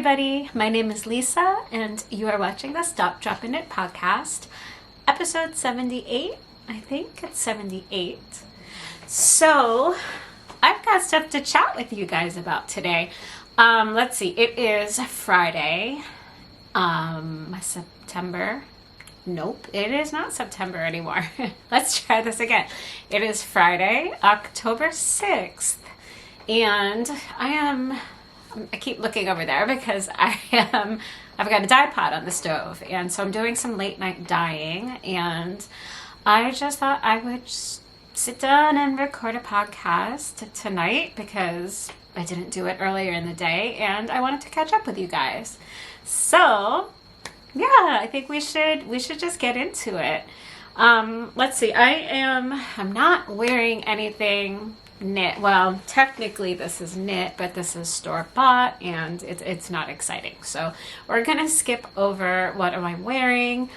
everybody, my name is Lisa and you are watching the Stop, Drop, and Knit podcast, episode 78, I think it's 78. So I've got stuff to chat with you guys about today. Let's see, it is Friday, September. Nope, it is not September anymore. Let's try this again. It is Friday, October 6th, and I keep looking over there because I've got a dye pot on the stove, and so I'm doing some late night dyeing, and I just thought I would sit down and record a podcast tonight because I didn't do it earlier in the day and I wanted to catch up with you guys. So yeah, I think we should just get into it. Let's see, I'm not wearing anything knit. Well, technically this is knit, but this is store-bought and it's not exciting. So we're gonna skip over what am I wearing,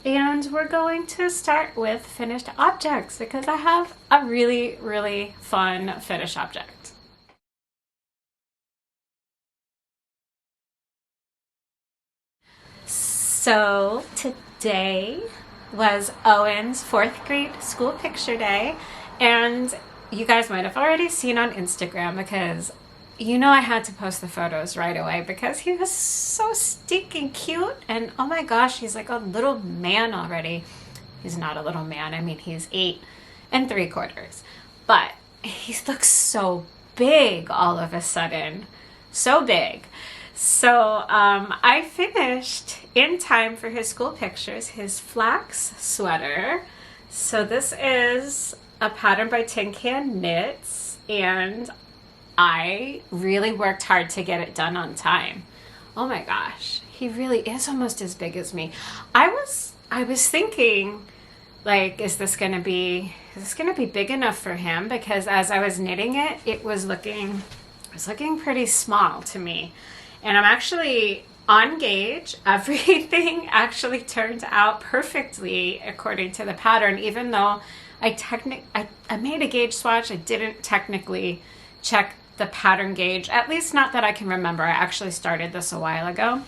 and we're going to start with finished objects because I have a really, really fun finished object. So today was Owen's 4th grade school picture day, and you guys might have already seen on Instagram because you know I had to post the photos right away because he was so stinking cute, and oh my gosh, he's like a little man already. He's not a little man, I mean he's 8 3/4, but he looks so big all of a sudden, so big. So I finished in time for his school pictures his Flax sweater. So this is a pattern by Tincan Knits, and I really worked hard to get it done on time. Oh my gosh, he really is almost as big as me. I was thinking, like, is this gonna be big enough for him? Because as I was knitting it, it was looking pretty small to me. And I'm actually on gauge. Everything actually turned out perfectly according to the pattern, even though I made a gauge swatch. I didn't technically check the pattern gauge, at least not that I can remember. I actually started this a while ago.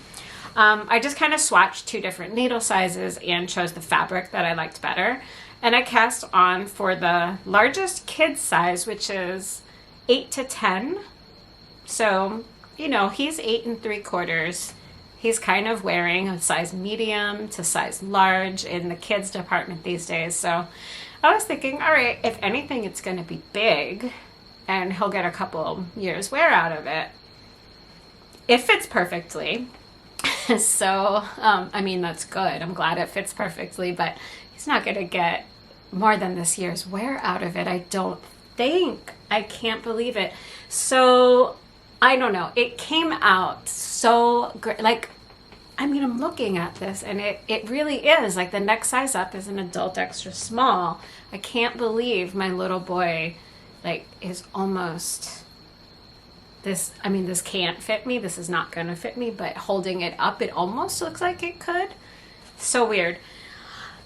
I just kind of swatched 2 different needle sizes and chose the fabric that I liked better. And I cast on for the largest kid size, which is 8 to 10. So, you know, he's 8 3/4. He's kind of wearing a size medium to size large in the kids department these days. So I was thinking, all right, if anything, it's going to be big and he'll get a couple years wear out of it. It fits perfectly. So, I mean, that's good. I'm glad it fits perfectly, but he's not going to get more than this year's wear out of it, I don't think. I can't believe it. So I don't know. It came out so great. Like, I mean, I'm looking at this and it really is. Like, the next size up is an adult extra small. I can't believe my little boy, like, is almost this. I mean, this can't fit me. This is not going to fit me, but holding it up, it almost looks like it could. So weird.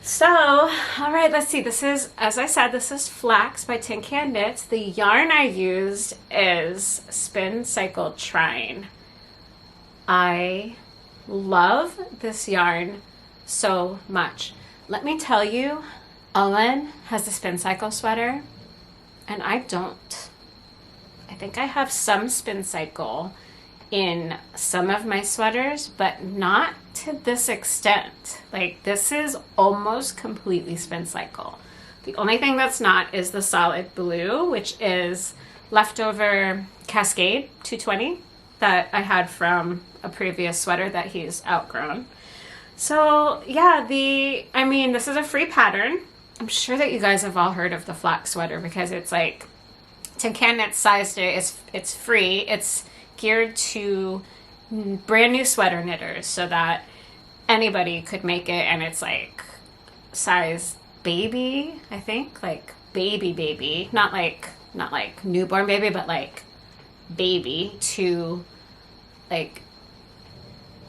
So, all right, let's see. This is, as I said, this is Flax by Tincan Knits. The yarn I used is Spin Cycle Trine. I love this yarn so much. Let me tell you, Owen has a Spin Cycle sweater, and I don't. I think I have some Spin Cycle in some of my sweaters, but not to this extent. Like, this is almost completely Spin Cycle. The only thing that's not is the solid blue, which is leftover Cascade 220 that I had from a previous sweater that he's outgrown. So yeah, I mean, this is a free pattern. I'm sure that you guys have all heard of the Flax sweater because it's like Tincan Knits sized it. It's free. It's geared to brand new sweater knitters so that anybody could make it, and it's like size baby, I think, like baby, not like newborn baby, but like baby to, like,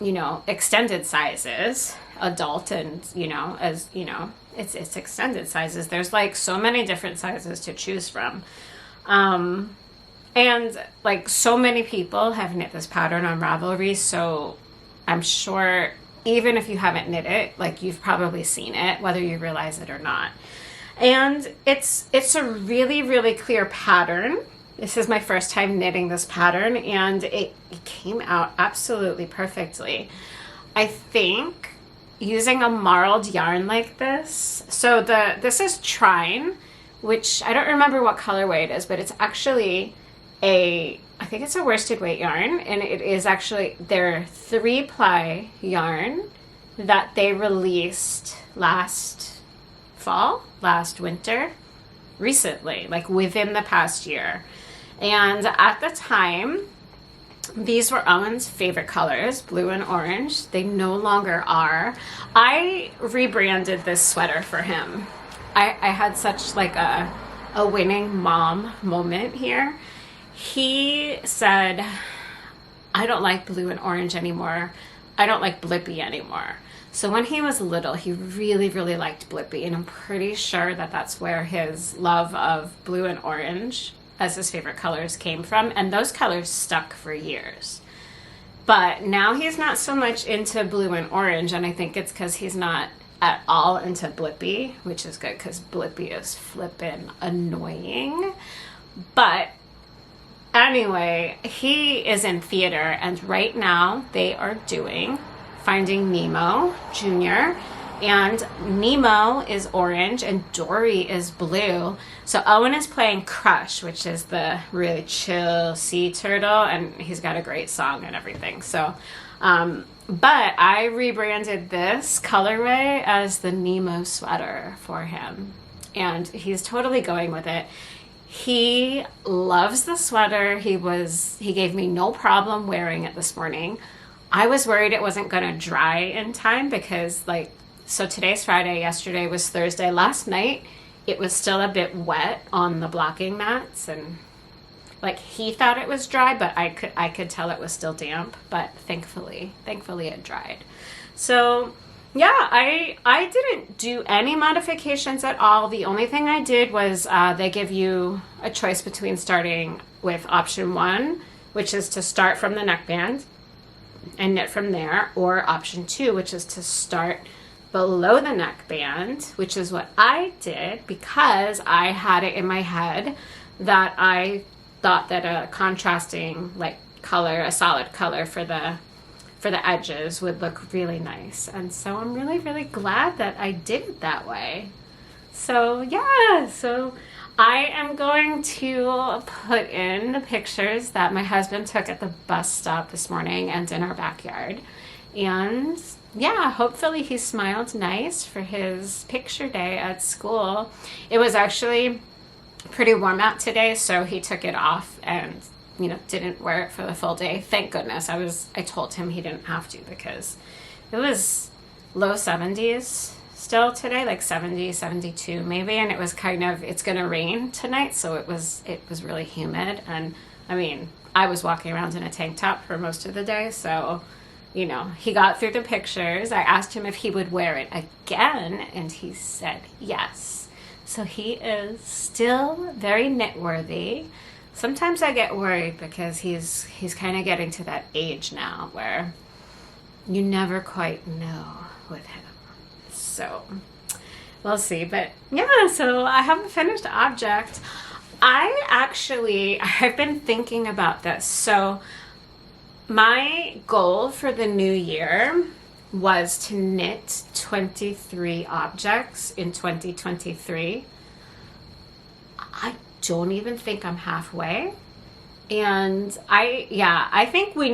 you know, extended sizes, adult, and, you know, as you know, it's extended sizes. There's like so many different sizes to choose from. And like so many people have knit this pattern on Ravelry, so I'm sure even if you haven't knit it, like you've probably seen it, whether you realize it or not. And it's a really, really clear pattern. This is my first time knitting this pattern, and it came out absolutely perfectly. I think using a marled yarn like this, so this is Trine, which I don't remember what colorway it is, but it's actually I think it's a worsted weight yarn, and it is actually their 3-ply yarn that they released last winter, recently, like within the past year. And at the time, these were Owen's favorite colors, blue and orange. They no longer are. I rebranded this sweater for him. I had such like a winning mom moment here. He said, I don't like blue and orange anymore. I don't like Blippi anymore. So when he was little, he really, really liked Blippi, and I'm pretty sure that that's where his love of blue and orange as his favorite colors came from, and those colors stuck for years. But now he's not so much into blue and orange, and I think it's because he's not at all into Blippi, which is good because Blippi is flippin' annoying. But anyway, he is in theater, and right now they are doing Finding Nemo Jr., and Nemo is orange and Dory is blue. So Owen is playing Crush, which is the really chill sea turtle, and he's got a great song and everything. So, but I rebranded this colorway as the Nemo sweater for him, and he's totally going with it. He loves the sweater. He gave me no problem wearing it this morning. I was worried it wasn't going to dry in time because so today's Friday, yesterday was Thursday. Last night, it was still a bit wet on the blocking mats, and he thought it was dry, but I could tell it was still damp, but thankfully it dried. So yeah, I didn't do any modifications at all. The only thing I did was they give you a choice between starting with option 1, which is to start from the neckband and knit from there, or option 2, which is to start below the neckband, which is what I did because I had it in my head that I thought that a contrasting color, a solid color for the edges would look really nice. And so I'm really, really glad that I did it that way. So yeah, so I am going to put in the pictures that my husband took at the bus stop this morning and in our backyard. And yeah, hopefully he smiled nice for his picture day at school. It was actually pretty warm out today, so he took it off and didn't wear it for the full day. Thank goodness. I told him he didn't have to because it was low 70s still today, like 70, 72 maybe, and it was it's gonna rain tonight, so it was really humid. And I mean, I was walking around in a tank top for most of the day, so he got through the pictures. I asked him if he would wear it again, and he said yes. So he is still very knitworthy. Sometimes I get worried because he's kind of getting to that age now where you never quite know with him. So we'll see. But yeah, so I have a finished object. I've been thinking about this. So my goal for the new year was to knit 23 objects in 2023. I don't even think I'm halfway. And I think we're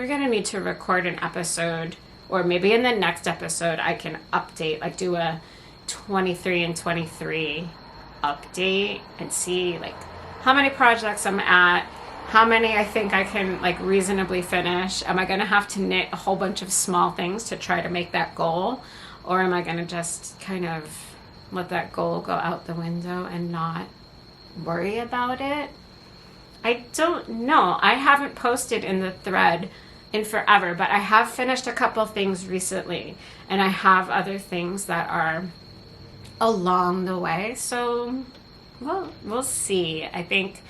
going to need to record an episode, or maybe in the next episode I can update, do a 23 and 23 update and see how many projects I'm at, how many I think I can reasonably finish. Am I going to have to knit a whole bunch of small things to try to make that goal? Or am I going to just kind of let that goal go out the window and not worry about it? I don't know. I haven't posted in the thread in forever, but I have finished a couple things recently, and I have other things that are along the way. So we'll see. I think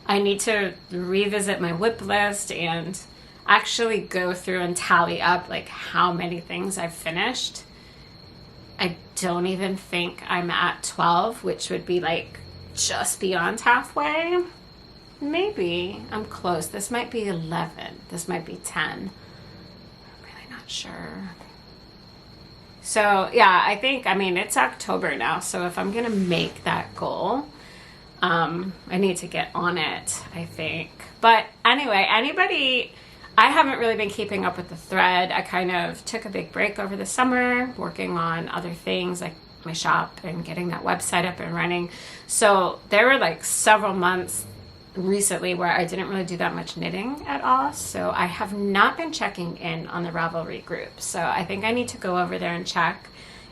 I need to revisit my WIP list and actually go through and tally up like how many things I've finished. I don't even think I'm at 12, which would be like just beyond halfway. Maybe I'm close. This might be 11. This might be 10. I'm really not sure. So yeah, I think, I mean, it's October now. So if I'm going to make that goal, I need to get on it, I think. But anyway, I haven't really been keeping up with the thread. I kind of took a big break over the summer, working on other things like my shop and getting that website up and running. So there were like several months recently where I didn't really do that much knitting at all. So I have not been checking in on the Ravelry group. So I think I need to go over there and check.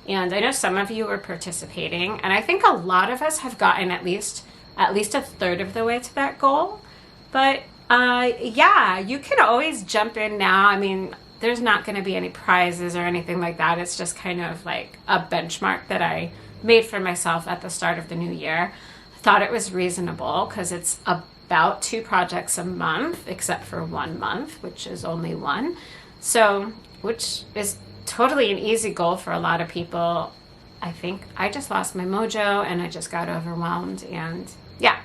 And I know some of you were participating, and I think a lot of us have gotten at least a third of the way to that goal. But yeah, you can always jump in now. I mean, there's not going to be any prizes or anything like that. It's just kind of like a benchmark that I made for myself at the start of the new year. I thought it was reasonable because it's about 2 projects a month, except for 1 month, which is only 1. So, which is totally an easy goal for a lot of people. I think I just lost my mojo and I just got overwhelmed, and yeah.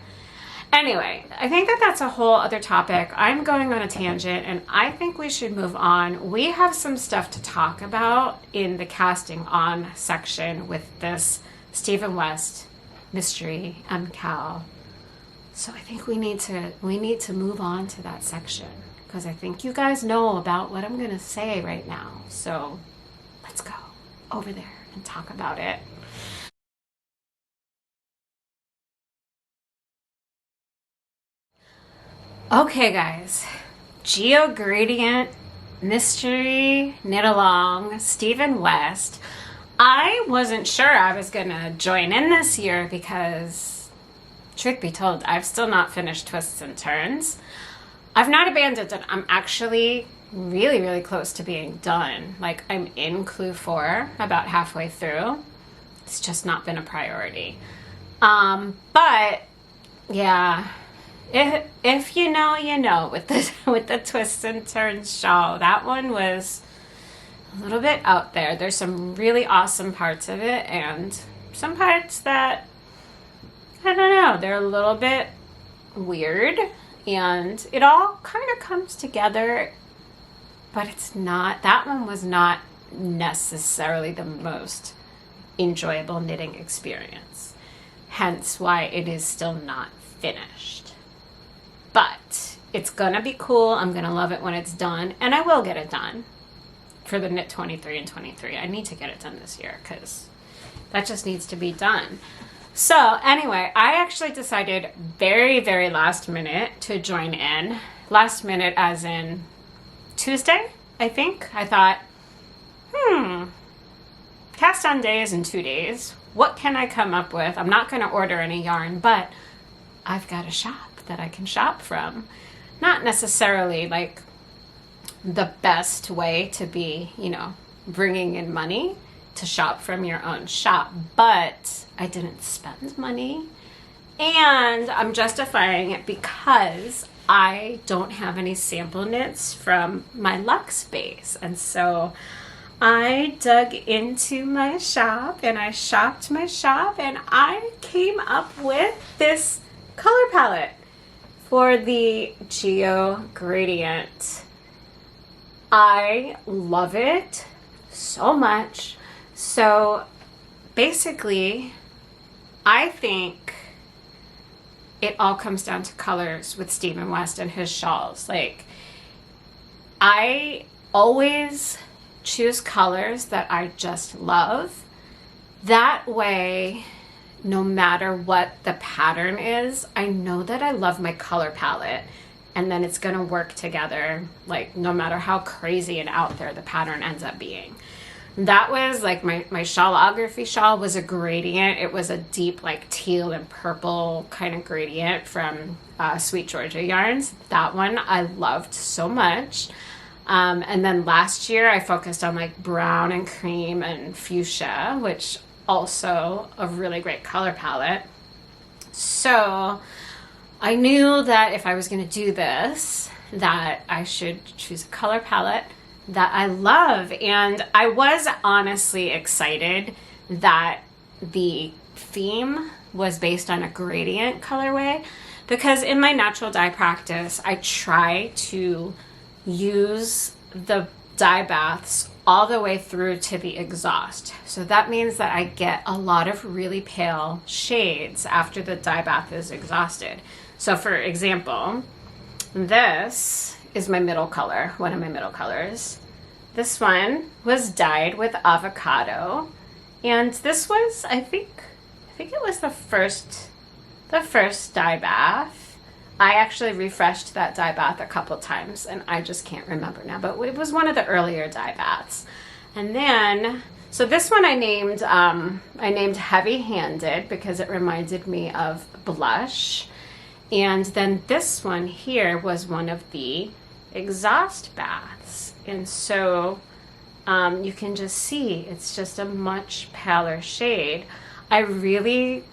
Anyway, I think that's a whole other topic. I'm going on a tangent and I think we should move on. We have some stuff to talk about in the casting on section with this Stephen West mystery MKAL. So I think we need to move on to that section because I think you guys know about what I'm going to say right now. So let's go over there and talk about it. Okay, guys, Geogradient mystery Knitalong Stephen West. I wasn't sure I was gonna join in this year because, truth be told, I've still not finished Twists and Turns. I've not abandoned it. I'm actually really, really close to being done. Like, I'm in clue 4, about halfway through. It's just not been a priority. But yeah. If you know, you know, with the Twists and Turns shawl, that one was a little bit out there. There's some really awesome parts of it and some parts that, I don't know, they're a little bit weird, and it all kind of comes together, but it's not, that one was not necessarily the most enjoyable knitting experience, hence why it is still not finished. But it's gonna be cool. I'm gonna love it when it's done, and I will get it done for the Knit 23 and 23. I need to get it done this year because that just needs to be done. So anyway, I actually decided very, very last minute to join in. Last minute as in Tuesday, I think. I thought, cast on day is in 2 days. What can I come up with? I'm not gonna order any yarn, but I've got a shop that I can shop from. Not necessarily like the best way to be, you know, bringing in money to shop from your own shop, but I didn't spend money, and I'm justifying it because I don't have any sample knits from my Luxe base, and so I dug into my shop and I shopped my shop and I came up with this color palette for the Geogradient. I love it so much. So basically, I think it all comes down to colors with Stephen West and his shawls. Like, I always choose colors that I just love. That way, no matter what the pattern is, I know that I love my color palette, and then it's gonna work together, like no matter how crazy and out there the pattern ends up being. That was like my shawlography shawl was a gradient. It was a deep like teal and purple kind of gradient from Sweet Georgia Yarns. That one I loved so much. And then last year I focused on like brown and cream and fuchsia, which also a really great color palette. So I knew that if I was going to do this, that I should choose a color palette that I love. And I was honestly excited that the theme was based on a gradient colorway, because in my natural dye practice, I try to use the dye baths all the way through to the exhaust. So that means that I get a lot of really pale shades after the dye bath is exhausted. So for example, this is my middle color, one of my middle colors. This one was dyed with avocado, and this was, I think it was the first dye bath. I actually refreshed that dye bath a couple times, and I just can't remember now, but it was one of the earlier dye baths. And then, so this one I named Heavy Handed because it reminded me of blush. And then this one here was one of the exhaust baths. And so you can just see it's just a much paler shade. I really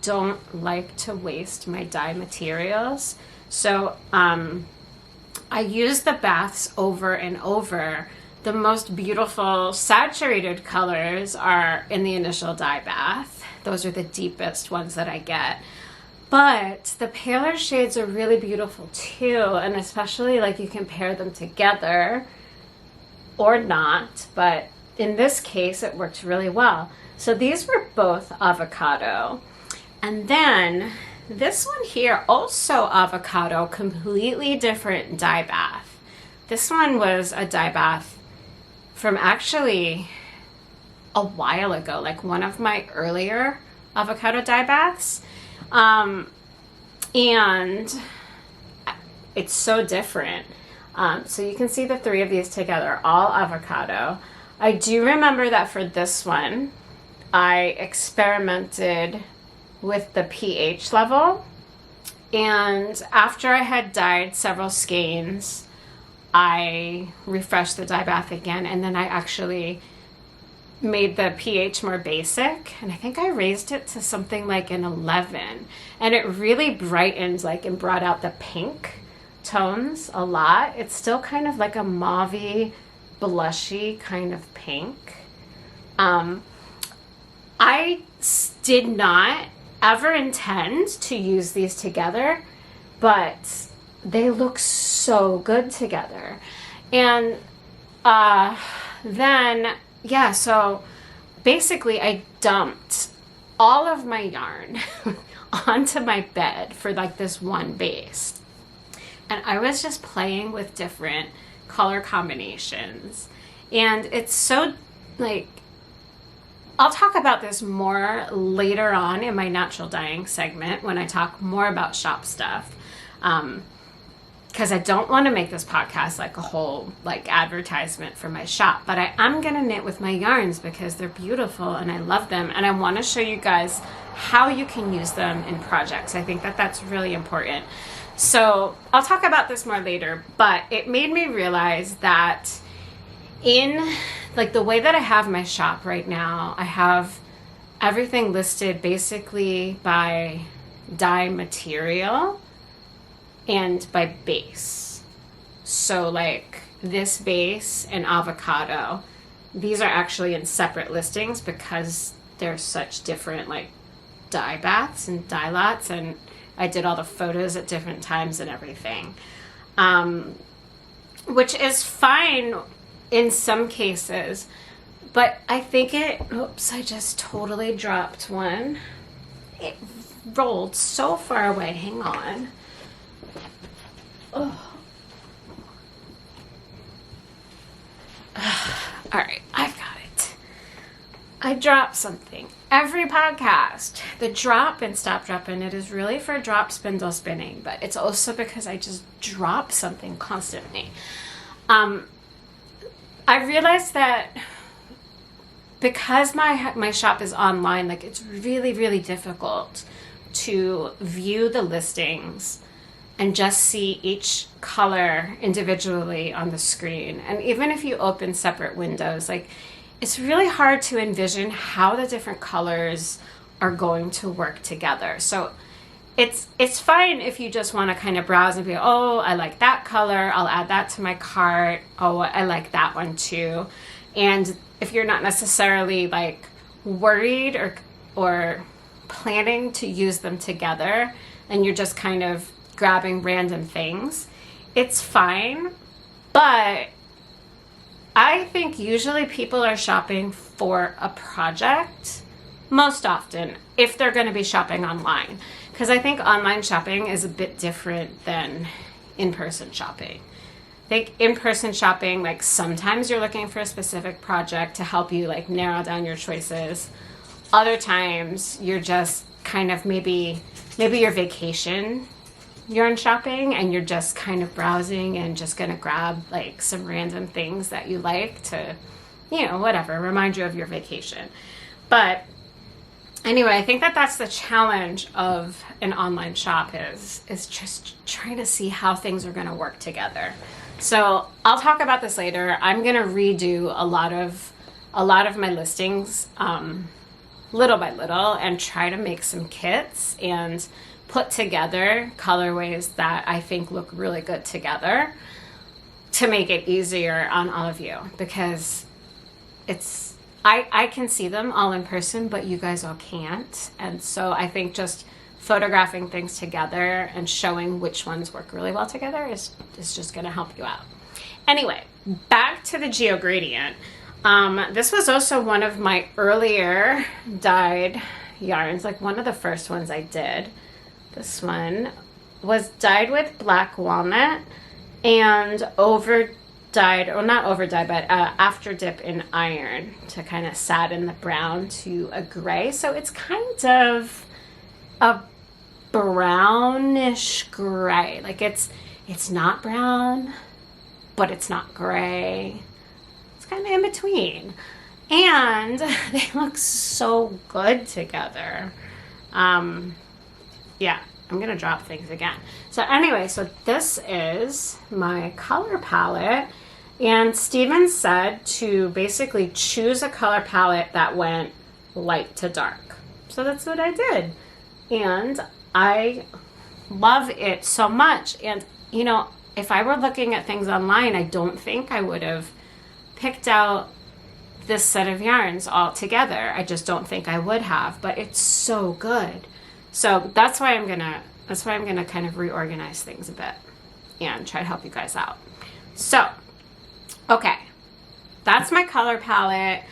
don't like to waste my dye materials. So I use the baths over and over. The most beautiful saturated colors are in the initial dye bath. Those are the deepest ones that I get. But the paler shades are really beautiful too, and especially like you can pair them together or not, but in this case it worked really well. So these were both avocado. And then this one here, also avocado, completely different dye bath. This one was a dye bath from actually a while ago, like one of my earlier avocado dye baths. And it's so different. So you can see the three of these together, all avocado. I do remember that for this one, I experimented with the pH level. And after I had dyed several skeins, I refreshed the dye bath again, and then I actually made the pH more basic, and I think I raised it to something like an 11, and it really brightened and brought out the pink tones a lot. It's still kind of like a mauvey, blushy kind of pink. I did not ever intend to use these together, but they look so good together. And then yeah, so basically I dumped all of my yarn onto my bed for like this one base. And I was just playing with different color combinations. And it's so I'll talk about this more later on in my natural dyeing segment when I talk more about shop stuff. Because I don't want to make this podcast like a whole advertisement for my shop, but I am going to knit with my yarns because they're beautiful and I love them, and I want to show you guys how you can use them in projects. I think that that's really important. So I'll talk about this more later, but it made me realize that in the way that I have my shop right now, I have everything listed basically by dye material and by base. So this base and avocado, these are actually in separate listings because they're such different dye baths and dye lots, and I did all the photos at different times and everything, which is fine in some cases, but I think oops, I just totally dropped one. It rolled so far away. Hang on. Oh. All right, I've got it. I dropped something. Every podcast, the drop and stop dropping, it is really for drop spindle spinning, but it's also because I just drop something constantly. I realized that because my shop is online, it's really, really difficult to view the listings and just see each color individually on the screen. And even if you open separate windows, it's really hard to envision how the different colors are going to work together. So it's fine if you just want to kind of browse and be, oh, I like that color, I'll add that to my cart. Oh, I like that one too. And if you're not necessarily like worried or planning to use them together, and you're just kind of grabbing random things, it's fine. But I think usually people are shopping for a project most often if they're going to be shopping online, because I think online shopping is a bit different than in-person shopping. I think in-person shopping, like sometimes you're looking for a specific project to help you like narrow down your choices. Other times you're just kind of maybe your vacation, you're in shopping and you're just kind of browsing and just gonna grab like some random things that you like to, you know, whatever, remind you of your vacation. But anyway, I think that that's the challenge of an online shop is just trying to see how things are gonna work together. So I'll talk about this later. I'm gonna redo a lot of my listings little by little and try to make some kits and put together colorways that I think look really good together to make it easier on all of you, because I can see them all in person, but you guys all can't. And so I think just photographing things together and showing which ones work really well together is just going to help you out. Anyway, back to the Geogradient. This was also one of my earlier dyed yarns, like one of the first ones I did. This one was dyed with black walnut and after dip in iron to kind of satin the brown to a gray. So it's kind of a brownish gray. Like it's not brown, but it's not gray. It's kind of in between. And they look so good together. Yeah, I'm gonna drop things again. So anyway, so this is my color palette, and Steven said to basically choose a color palette that went light to dark. So that's what I did. And I love it so much. And you know, if I were looking at things online, I don't think I would have picked out this set of yarns all together. I just don't think I would have, but it's so good. So that's why I'm gonna kind of reorganize things a bit and try to help you guys out. So, okay, that's my color palette.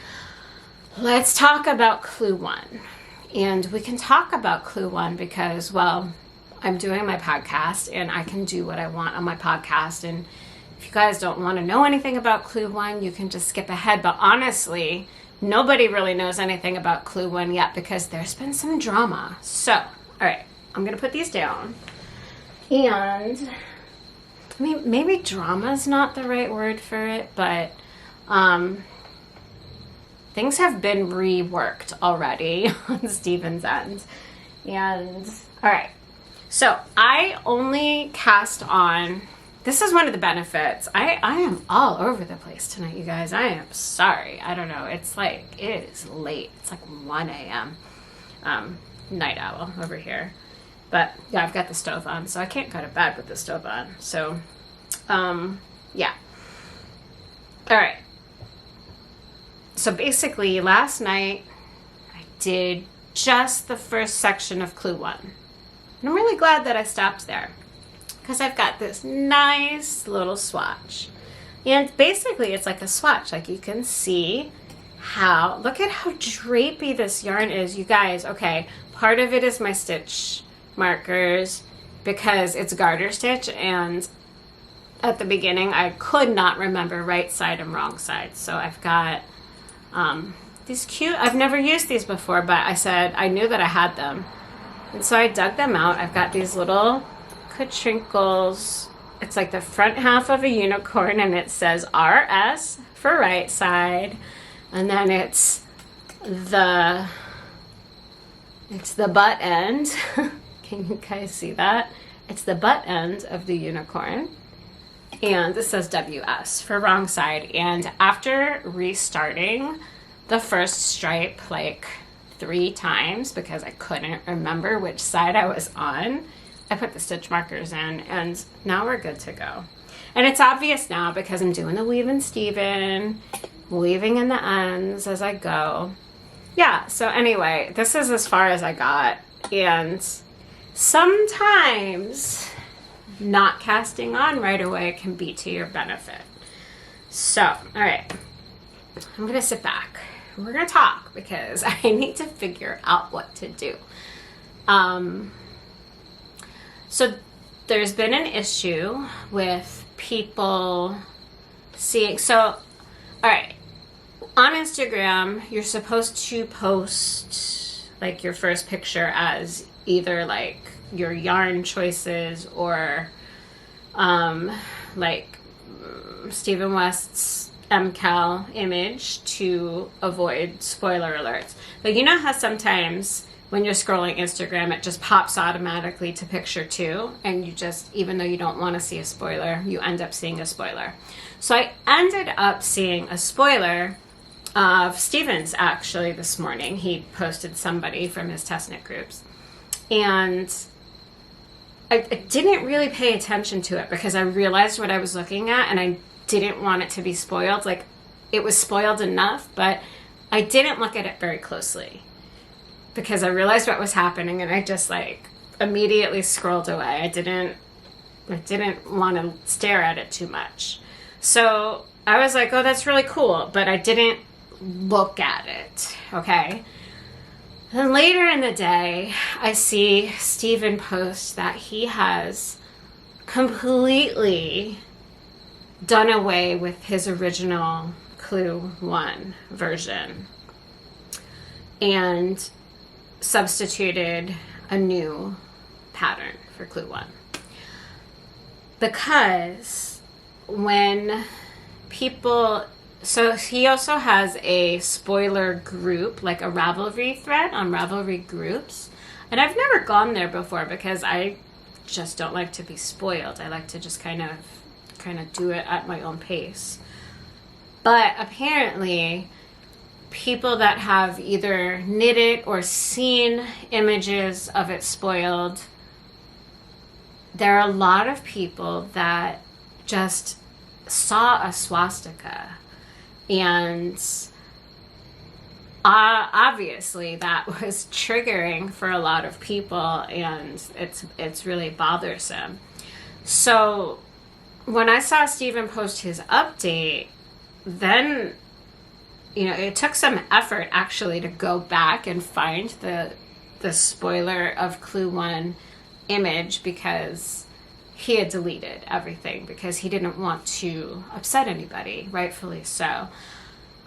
Let's talk about Clue 1. And we can talk about Clue 1 because, well, I'm doing my podcast and I can do what I want on my podcast. And if you guys don't want to know anything about Clue 1, you can just skip ahead. But honestly, nobody really knows anything about Clue 1 yet because there's been some drama. So, all right, I'm going to put these down. And I mean, maybe drama is not the right word for it, but things have been reworked already on Steven's end. And all right, so I only cast on, this is one of the benefits. I am all over the place tonight, you guys. I am sorry. I don't know. It's like, it is late. It's like 1 a.m. Night owl over here. But yeah, I've got the stove on, so I can't go to bed with the stove on. So, yeah. All right. So basically, last night, I did just the first section of Clue 1. And I'm really glad that I stopped there, because I've got this nice little swatch. And basically, it's like a swatch. Like, you can see how, look at how drapey this yarn is, you guys. Okay, part of it is my stitch markers because it's garter stitch, and at the beginning I could not remember right side and wrong side. So I've got these cute, I've never used these before, but I said I knew that I had them, and so I dug them out. I've got these little catrinkles. It's like the front half of a unicorn, and it says RS for right side, and then it's the butt end. Can you guys see that? It's the butt end of the unicorn. And this says WS for wrong side. And after restarting the first stripe like 3 times because I couldn't remember which side I was on. I put the stitch markers in, and now we're good to go. And it's obvious now because I'm doing the weave and Steven, weaving in the ends as I go. Yeah, so anyway, this is as far as I got. And sometimes not casting on right away can be to your benefit. So, all right, I'm going to sit back. We're going to talk because I need to figure out what to do. So there's been an issue with people seeing, so, all right, on Instagram, you're supposed to post like your first picture as either like your yarn choices or like Stephen West's MKAL image to avoid spoiler alerts. But you know how sometimes when you're scrolling Instagram, it just pops automatically to picture 2, and you just, even though you don't want to see a spoiler, you end up seeing a spoiler. So I ended up seeing a spoiler of Steven's actually this morning. He posted somebody from his test knit groups, and I didn't really pay attention to it because I realized what I was looking at, and I didn't want it to be spoiled. Like, it was spoiled enough, but I didn't look at it very closely because I realized what was happening, and I just like immediately scrolled away. I didn't want to stare at it too much. So I was like, oh, that's really cool, but I didn't look at it, okay? Then later in the day, I see Steven post that he has completely done away with his original Clue 1 version and substituted a new pattern for Clue 1. Because when people, so he also has a spoiler group, like a Ravelry thread on Ravelry groups. And I've never gone there before because I just don't like to be spoiled. I like to just kind of do it at my own pace. But apparently people that have either knitted or seen images of it spoiled, there are a lot of people that just saw a swastika, and obviously that was triggering for a lot of people, and it's really bothersome. So when I saw Steven post his update, then, you know, it took some effort actually to go back and find the spoiler of Clue 1 image because he had deleted everything because he didn't want to upset anybody, rightfully so.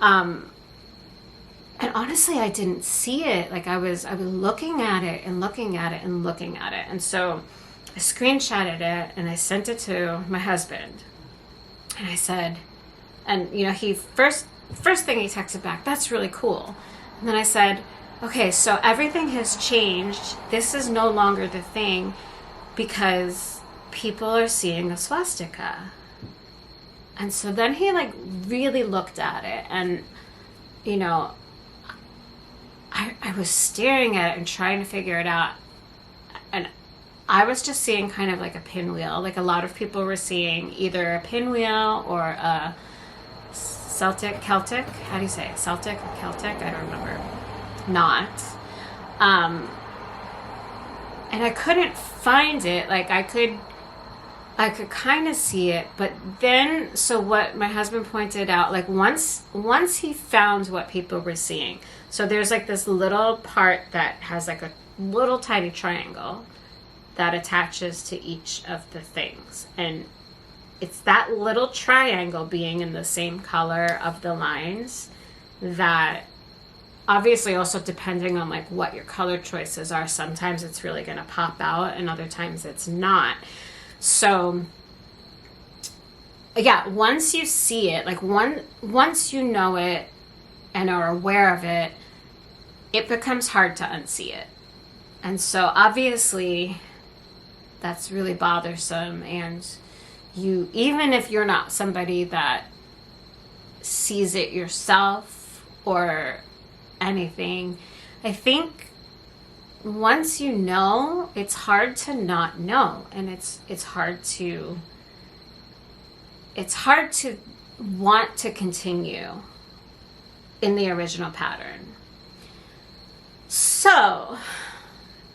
And honestly, I didn't see it. Like I was looking at it and looking at it and looking at it. And so I screenshotted it and I sent it to my husband. And I said, and you know, he first thing he texted back, that's really cool. And then I said, okay, so everything has changed. This is no longer the thing because people are seeing a swastika. And so then he like really looked at it, and you know, I was staring at it and trying to figure it out, and I was just seeing kind of like a pinwheel. Like a lot of people were seeing either a pinwheel or a Celtic, how do you say it? Celtic or Celtic? I don't remember. Knot. And I couldn't find it. Like I could kind of see it, but then, so what my husband pointed out, like once he found what people were seeing, so there's like this little part that has like a little tiny triangle that attaches to each of the things, and it's that little triangle being in the same color of the lines that, obviously also depending on like what your color choices are, sometimes it's really going to pop out and other times it's not. So yeah, once you see it, like once you know it and are aware of it, it becomes hard to unsee it. And so obviously that's really bothersome, and you, even if you're not somebody that sees it yourself or anything, I think once you know, it's hard to not know, and it's hard to want to continue in the original pattern. So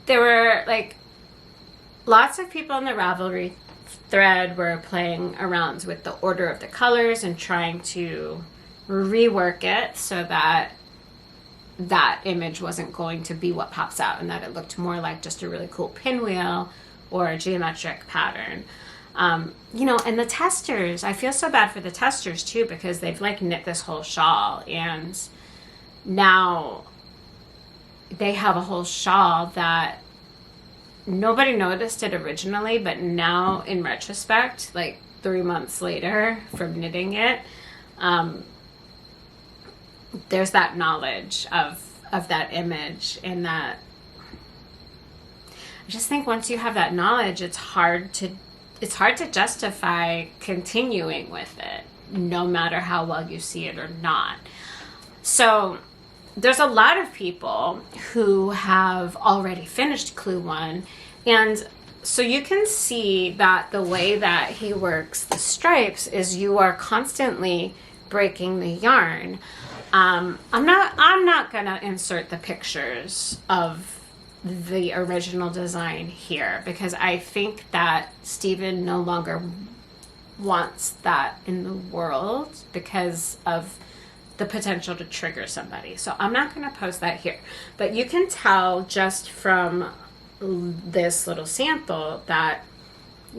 there were like lots of people in the Ravelry thread were playing around with the order of the colors and trying to rework it so that that image wasn't going to be what pops out, and that it looked more like just a really cool pinwheel or a geometric pattern. You know, and the testers, I feel so bad for the testers too, because they've like knit this whole shawl, and now they have a whole shawl that nobody noticed it originally, but now in retrospect, like 3 months later from knitting it, there's that knowledge of that image, and that I just think once you have that knowledge, it's hard to justify continuing with it, no matter how well you see it or not. So there's a lot of people who have already finished Clue 1, and so you can see that the way that he works the stripes is you are constantly breaking the yarn. I'm not gonna insert the pictures of the original design here, because I think that Stephen no longer wants that in the world because of the potential to trigger somebody. So I'm not going to post that here, but you can tell just from this little sample that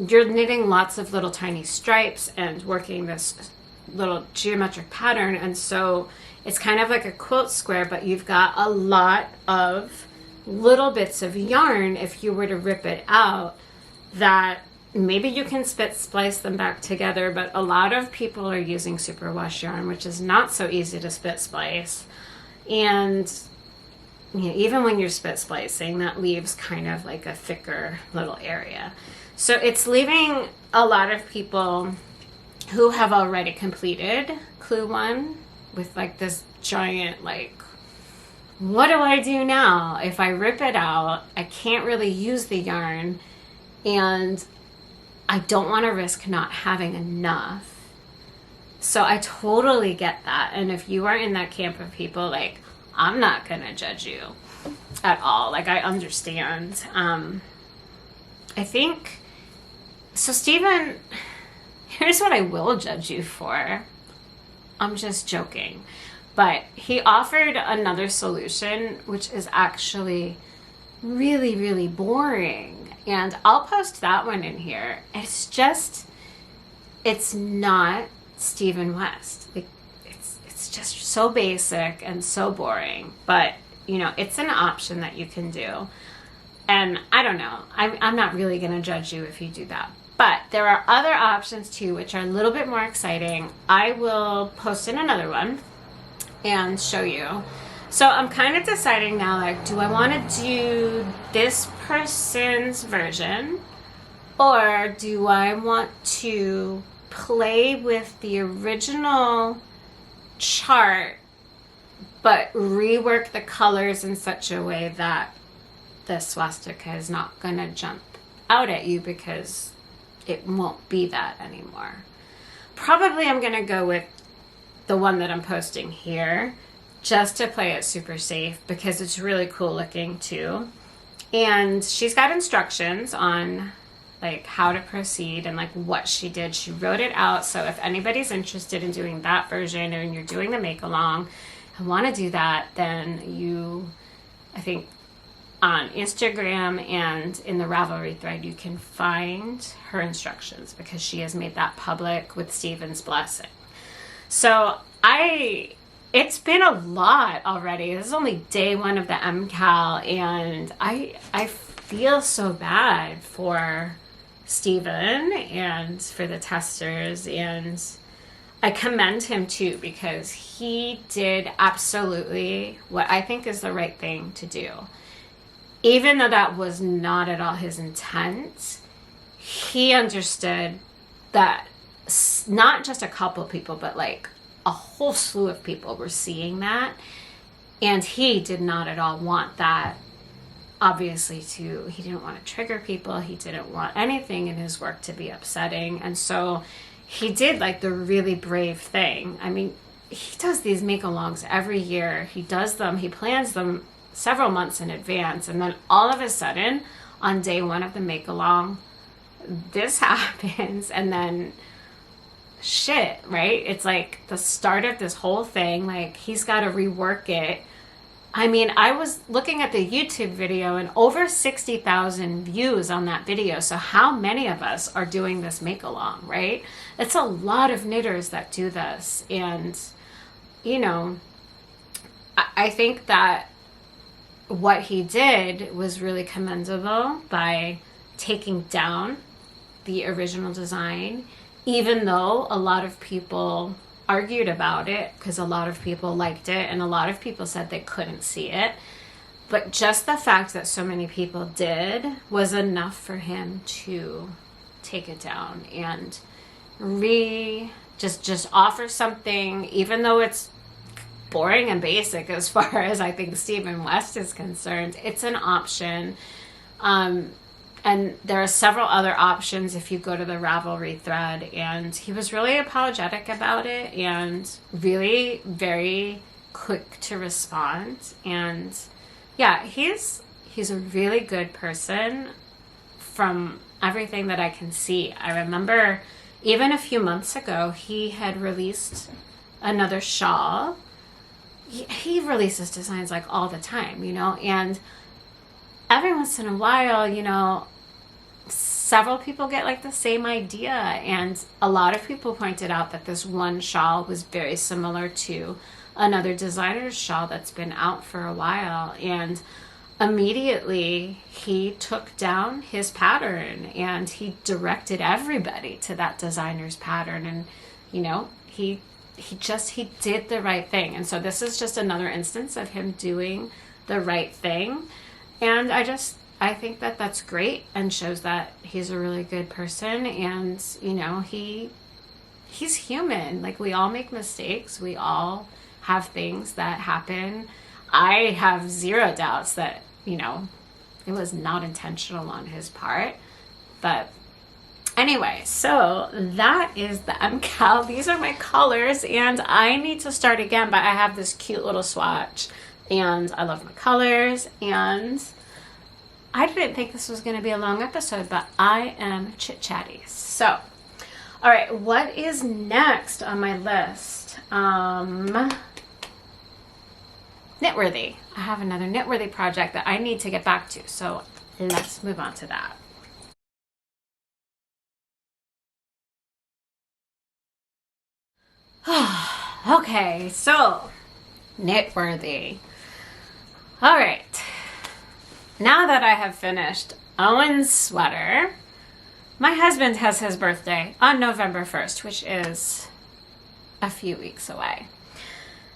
you're knitting lots of little tiny stripes and working this little geometric pattern, and so it's kind of like a quilt square, but you've got a lot of little bits of yarn, if you were to rip it out, that maybe you can spit splice them back together, but a lot of people are using superwash yarn, which is not so easy to spit splice. And you know, even when you're spit splicing, that leaves kind of like a thicker little area. So it's leaving a lot of people who have already completed Clue 1 with like this giant, like, what do I do now? If I rip it out, I can't really use the yarn, and I don't want to risk not having enough. So I totally get that. And if you are in that camp of people, like, I'm not going to judge you at all. Like, I understand. I think, so Stephen, here's what I will judge you for. I'm just joking. But he offered another solution, which is actually really, really boring. And I'll post that one in here. It's not Stephen West. It's just so basic and so boring. But, you know, it's an option that you can do. And I don't know. I'm not really going to judge you if you do that. But there are other options too, which are a little bit more exciting. I will post in another one and show you. So I'm kind of deciding now, like, do I want to do this person's version, or do I want to play with the original chart but rework the colors in such a way that the swastika is not going to jump out at you because it won't be that anymore. Probably I'm going to go with the one that I'm posting here, just to play it super safe, because it's really cool looking too. And she's got instructions on like how to proceed and like what she did. She wrote it out, so if anybody's interested in doing that version and you're doing the make along and want to do that, then you, I think on Instagram and in the Ravelry thread, you can find her instructions, because she has made that public with Stephen's blessing. So it's been a lot already. This is only day 1 of the MKAL, and I feel so bad for Stephen and for the testers, and I commend him too, because he did absolutely what I think is the right thing to do. Even though that was not at all his intent, he understood that not just a couple people, but like a whole slew of people were seeing that. And he did not at all want that, obviously, he didn't want to trigger people. He didn't want anything in his work to be upsetting. And so he did like the really brave thing. I mean, he does these make-alongs every year. He does them, he plans them several months in advance. And then all of a sudden, on day one of the make-along, this happens. And then shit, right? It's like the start of this whole thing. Like, he's got to rework it. I mean, I was looking at the YouTube video and over 60,000 views on that video. So how many of us are doing this make-along, right? It's a lot of knitters that do this. And, you know, I think that what he did was really commendable by taking down the original design, even though a lot of people argued about it, because a lot of people liked it and a lot of people said they couldn't see it. But just the fact that so many people did was enough for him to take it down and just offer something, even though it's boring and basic as far as I think Stephen West is concerned. It's an option. And there are several other options if you go to the Ravelry thread. And he was really apologetic about it and really very quick to respond. And yeah, he's a really good person from everything that I can see. I remember even a few months ago, he had released another shawl. He releases designs like all the time, you know, and every once in a while, you know, several people get like the same idea. And a lot of people pointed out that this one shawl was very similar to another designer's shawl that's been out for a while. And immediately he took down his pattern and he directed everybody to that designer's pattern. And, you know, he did the right thing. And so this is just another instance of him doing the right thing. And I think that that's great and shows that he's a really good person. And, you know, he's human. Like, we all make mistakes. We all have things that happen. I have zero doubts that, you know, it was not intentional on his part. But anyway, so that is the MKAL. These are my colors, and I need to start again, but I have this cute little swatch, and I love my colors, and I didn't think this was going to be a long episode, but I am chit-chatty. So, all right, what is next on my list? Knitworthy. I have another Knitworthy project that I need to get back to, so let's move on to that. Okay, so Knitworthy. All right. Now that I have finished Owen's sweater, my husband has his birthday on November 1st, which is a few weeks away.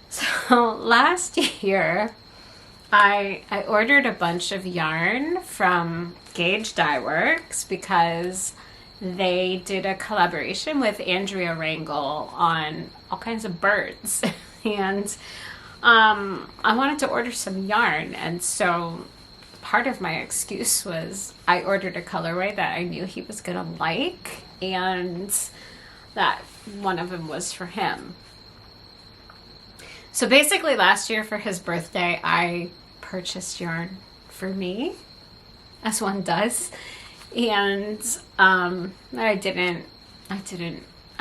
So last year, I ordered a bunch of yarn from Gage Dye Works because they did a collaboration with Andrea Rangel on all kinds of birds. And I wanted to order some yarn, and so part of my excuse was I ordered a colorway that I knew he was gonna like, and that one of them was for him. So basically last year for his birthday, I purchased yarn for me, as one does, and I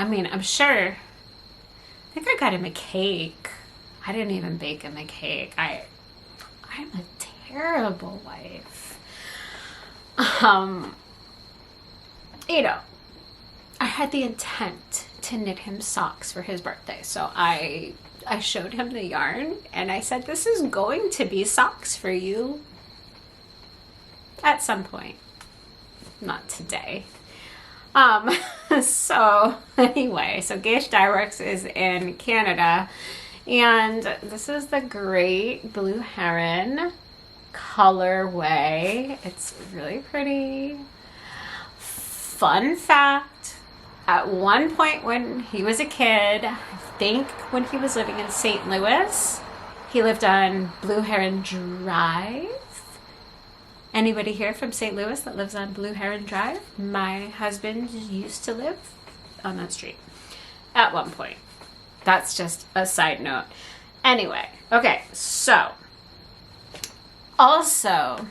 mean, I'm sure, I think I got him a cake. I didn't even bake him a cake. I'm a terrible wife. You know, I had the intent to knit him socks for his birthday. So I showed him the yarn and I said, this is going to be socks for you at some point. Not today. So anyway, so Gage Dye Works is in Canada, and this is the Great Blue Heron colorway. It's really pretty. Fun fact, at one point when he was a kid, I think when he was living in St. Louis, He lived on Blue Heron Drive. Anybody here from St. Louis that lives on Blue Heron Drive? My husband used to live on that street at one point. That's just a side note. Anyway, okay, so also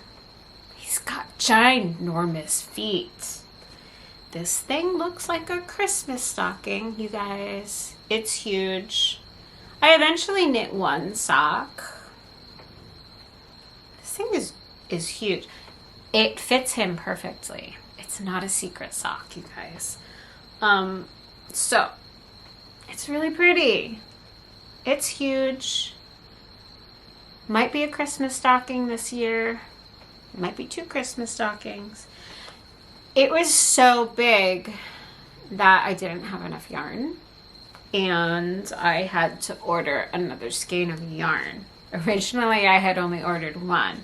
he's got ginormous feet. This thing looks like a Christmas stocking, you guys. It's huge. I eventually knit one sock. This thing is huge. It fits him perfectly. It's not a secret sock, you guys. So it's really pretty. It's huge. Might be a Christmas stocking this year. Might be 2 Christmas stockings. It was so big that I didn't have enough yarn, and I had to order another skein of yarn. Originally, I had only ordered one.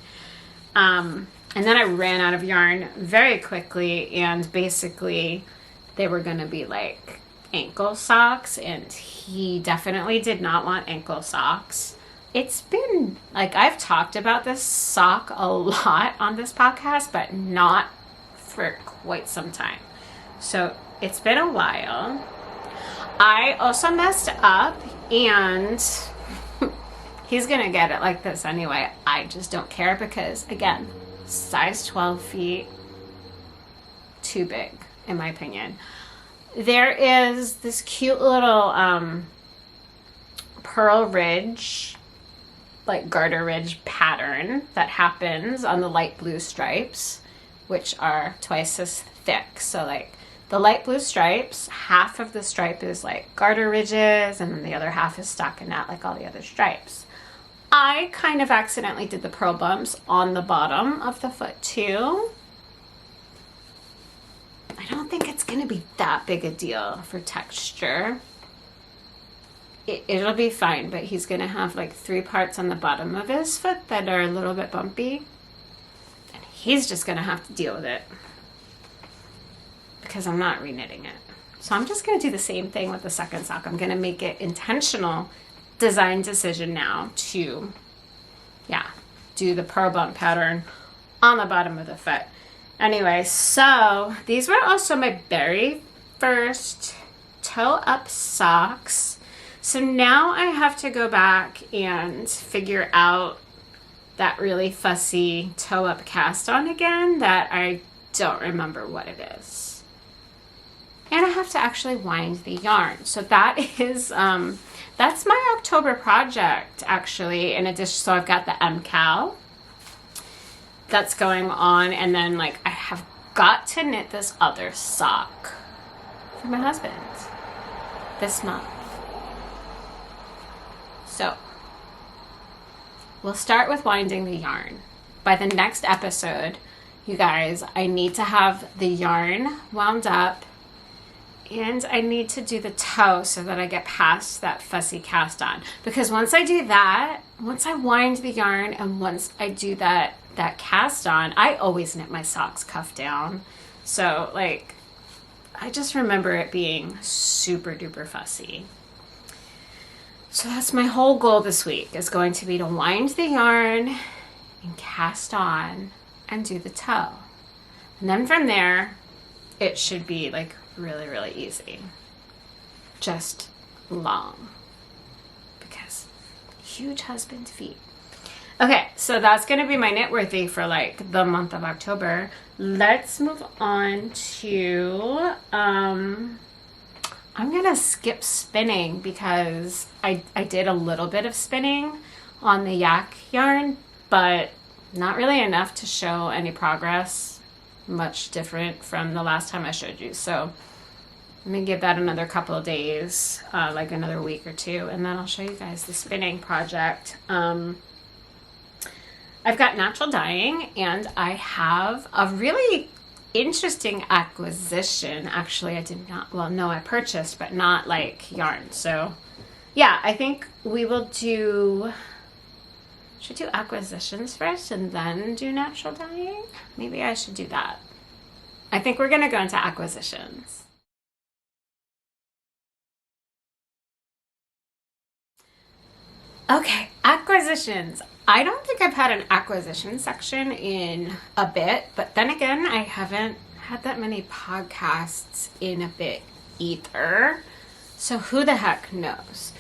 And then I ran out of yarn very quickly, and basically they were going to be like ankle socks, and he definitely did not want ankle socks. It's been, like, I've talked about this sock a lot on this podcast, but not for quite some time. So it's been a while. I also messed up, and he's gonna get it like this anyway. I just don't care because, again, size 12 feet, too big, in my opinion. There is this cute little pearl ridge, like garter ridge pattern that happens on the light blue stripes, which are twice as thick. So like the light blue stripes, half of the stripe is like garter ridges, and then the other half is stockinette like all the other stripes. I kind of accidentally did the pearl bumps on the bottom of the foot too. I don't think it's gonna be that big a deal for texture. It'll be fine, but he's gonna have like 3 parts on the bottom of his foot that are a little bit bumpy, and he's just gonna have to deal with it because I'm not reknitting it. So I'm just gonna do the same thing with the second sock. I'm gonna make it intentional design decision now to, do the pearl bump pattern on the bottom of the foot. Anyway, so these were also my very first toe up socks. So now I have to go back and figure out that really fussy toe up cast on again that I don't remember what it is. And I have to actually wind the yarn. So that is, that's my October project actually. In addition, so I've got the MKAL that's going on. And then like I have got to knit this other sock for my husband this month. So we'll start with winding the yarn. By the next episode, you guys, I need to have the yarn wound up, and I need to do the toe so that I get past that fussy cast on. Because once I do that, once I wind the yarn and once I do that cast on, I always knit my socks cuff down. So like, I just remember it being super duper fussy. So that's my whole goal this week, is going to be to wind the yarn and cast on and do the toe. And then from there, it should be like really, really easy. Just long. Because huge husband feet. Okay, so that's going to be my Knitworthy for like the month of October. Let's move on to, I'm going to skip spinning because I did a little bit of spinning on the yak yarn, but not really enough to show any progress, much different from the last time I showed you. So let me give that another couple of days, like another week or 2, and then I'll show you guys the spinning project. I've got natural dyeing, and I have a really interesting acquisition. Actually, I did not, well, no, I purchased, but not like yarn. So yeah, I think we will should do acquisitions first and then do natural dyeing. Maybe I should do that. I think we're gonna go into acquisitions. Okay, acquisitions. I don't think I've had an acquisition section in a bit, but then again, I haven't had that many podcasts in a bit either. So who the heck knows?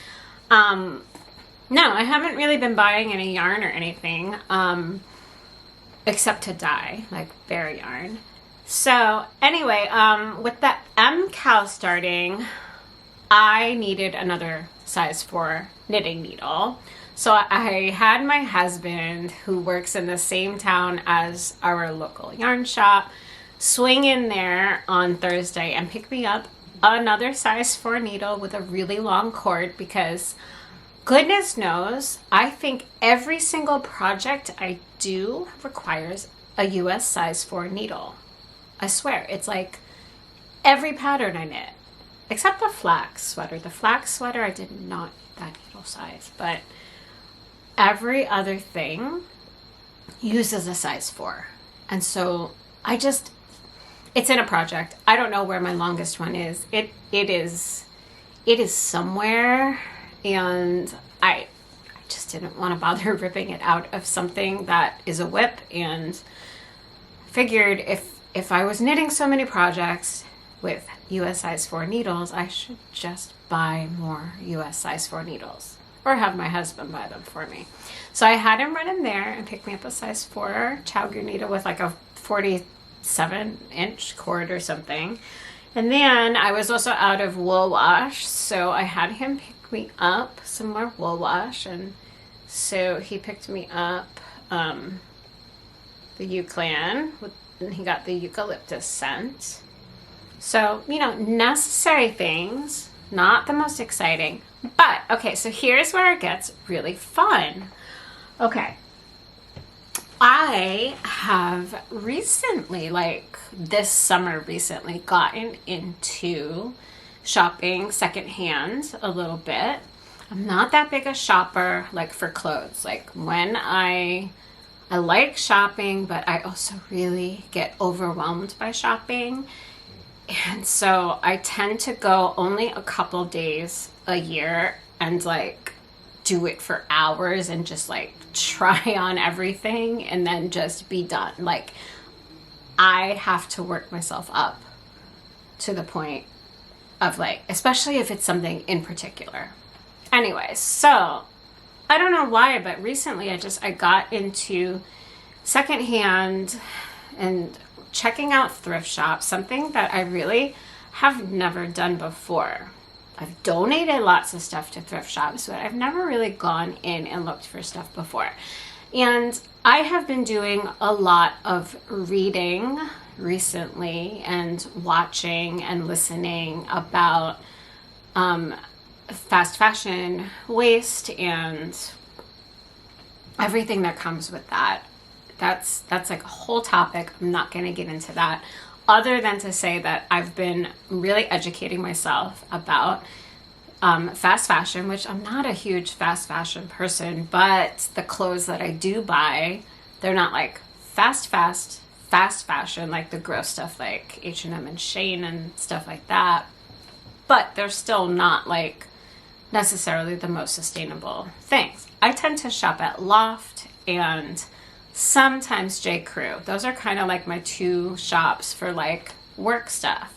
No, I haven't really been buying any yarn or anything, except to dye, like bear yarn. So anyway, with the MKAL starting, I needed another size 4 knitting needle. So I had my husband, who works in the same town as our local yarn shop, swing in there on Thursday and pick me up another size 4 needle with a really long cord, because goodness knows, I think every single project I do requires a US size 4 needle. I swear, it's like every pattern I knit, except the Flax sweater. The Flax sweater, I did not need that needle size, but every other thing uses a size 4. And so it's in a project. I don't know where my longest one is. It is somewhere, and I just didn't want to bother ripping it out of something that is a whip, and figured if I was knitting so many projects with US size 4 needles, I should just buy more US size 4 needles, or have my husband buy them for me. So I had him run in there and pick me up a size 4 Chowger needle with like a 47-inch cord or something. And then I was also out of wool wash, so I had him pick me up some more wool wash, and so he picked me up the Euclan, and he got the eucalyptus scent. So, you know, necessary things, not the most exciting. But, okay, so here's where it gets really fun. Okay. I have recently, like this summer recently, gotten into shopping secondhand a little bit. I'm not that big a shopper, like for clothes. Like when I like shopping, but I also really get overwhelmed by shopping. And so I tend to go only a couple days a year and like do it for hours and just like try on everything and then just be done. Like I have to work myself up to the point of like, especially if it's something in particular. Anyway, so I don't know why, but recently I got into secondhand and checking out thrift shops, something that I really have never done before. I've donated lots of stuff to thrift shops, but I've never really gone in and looked for stuff before. And I have been doing a lot of reading recently and watching and listening about fast fashion waste and everything that comes with that. That's like a whole topic. I'm not going to get into that, other than to say that I've been really educating myself about fast fashion, which I'm not a huge fast fashion person, but the clothes that I do buy, they're not like fast fashion, like the gross stuff like H&M and Shein and stuff like that. But they're still not like necessarily the most sustainable things. I tend to shop at Loft and sometimes J. Crew. Those are kind of like my two shops for like work stuff.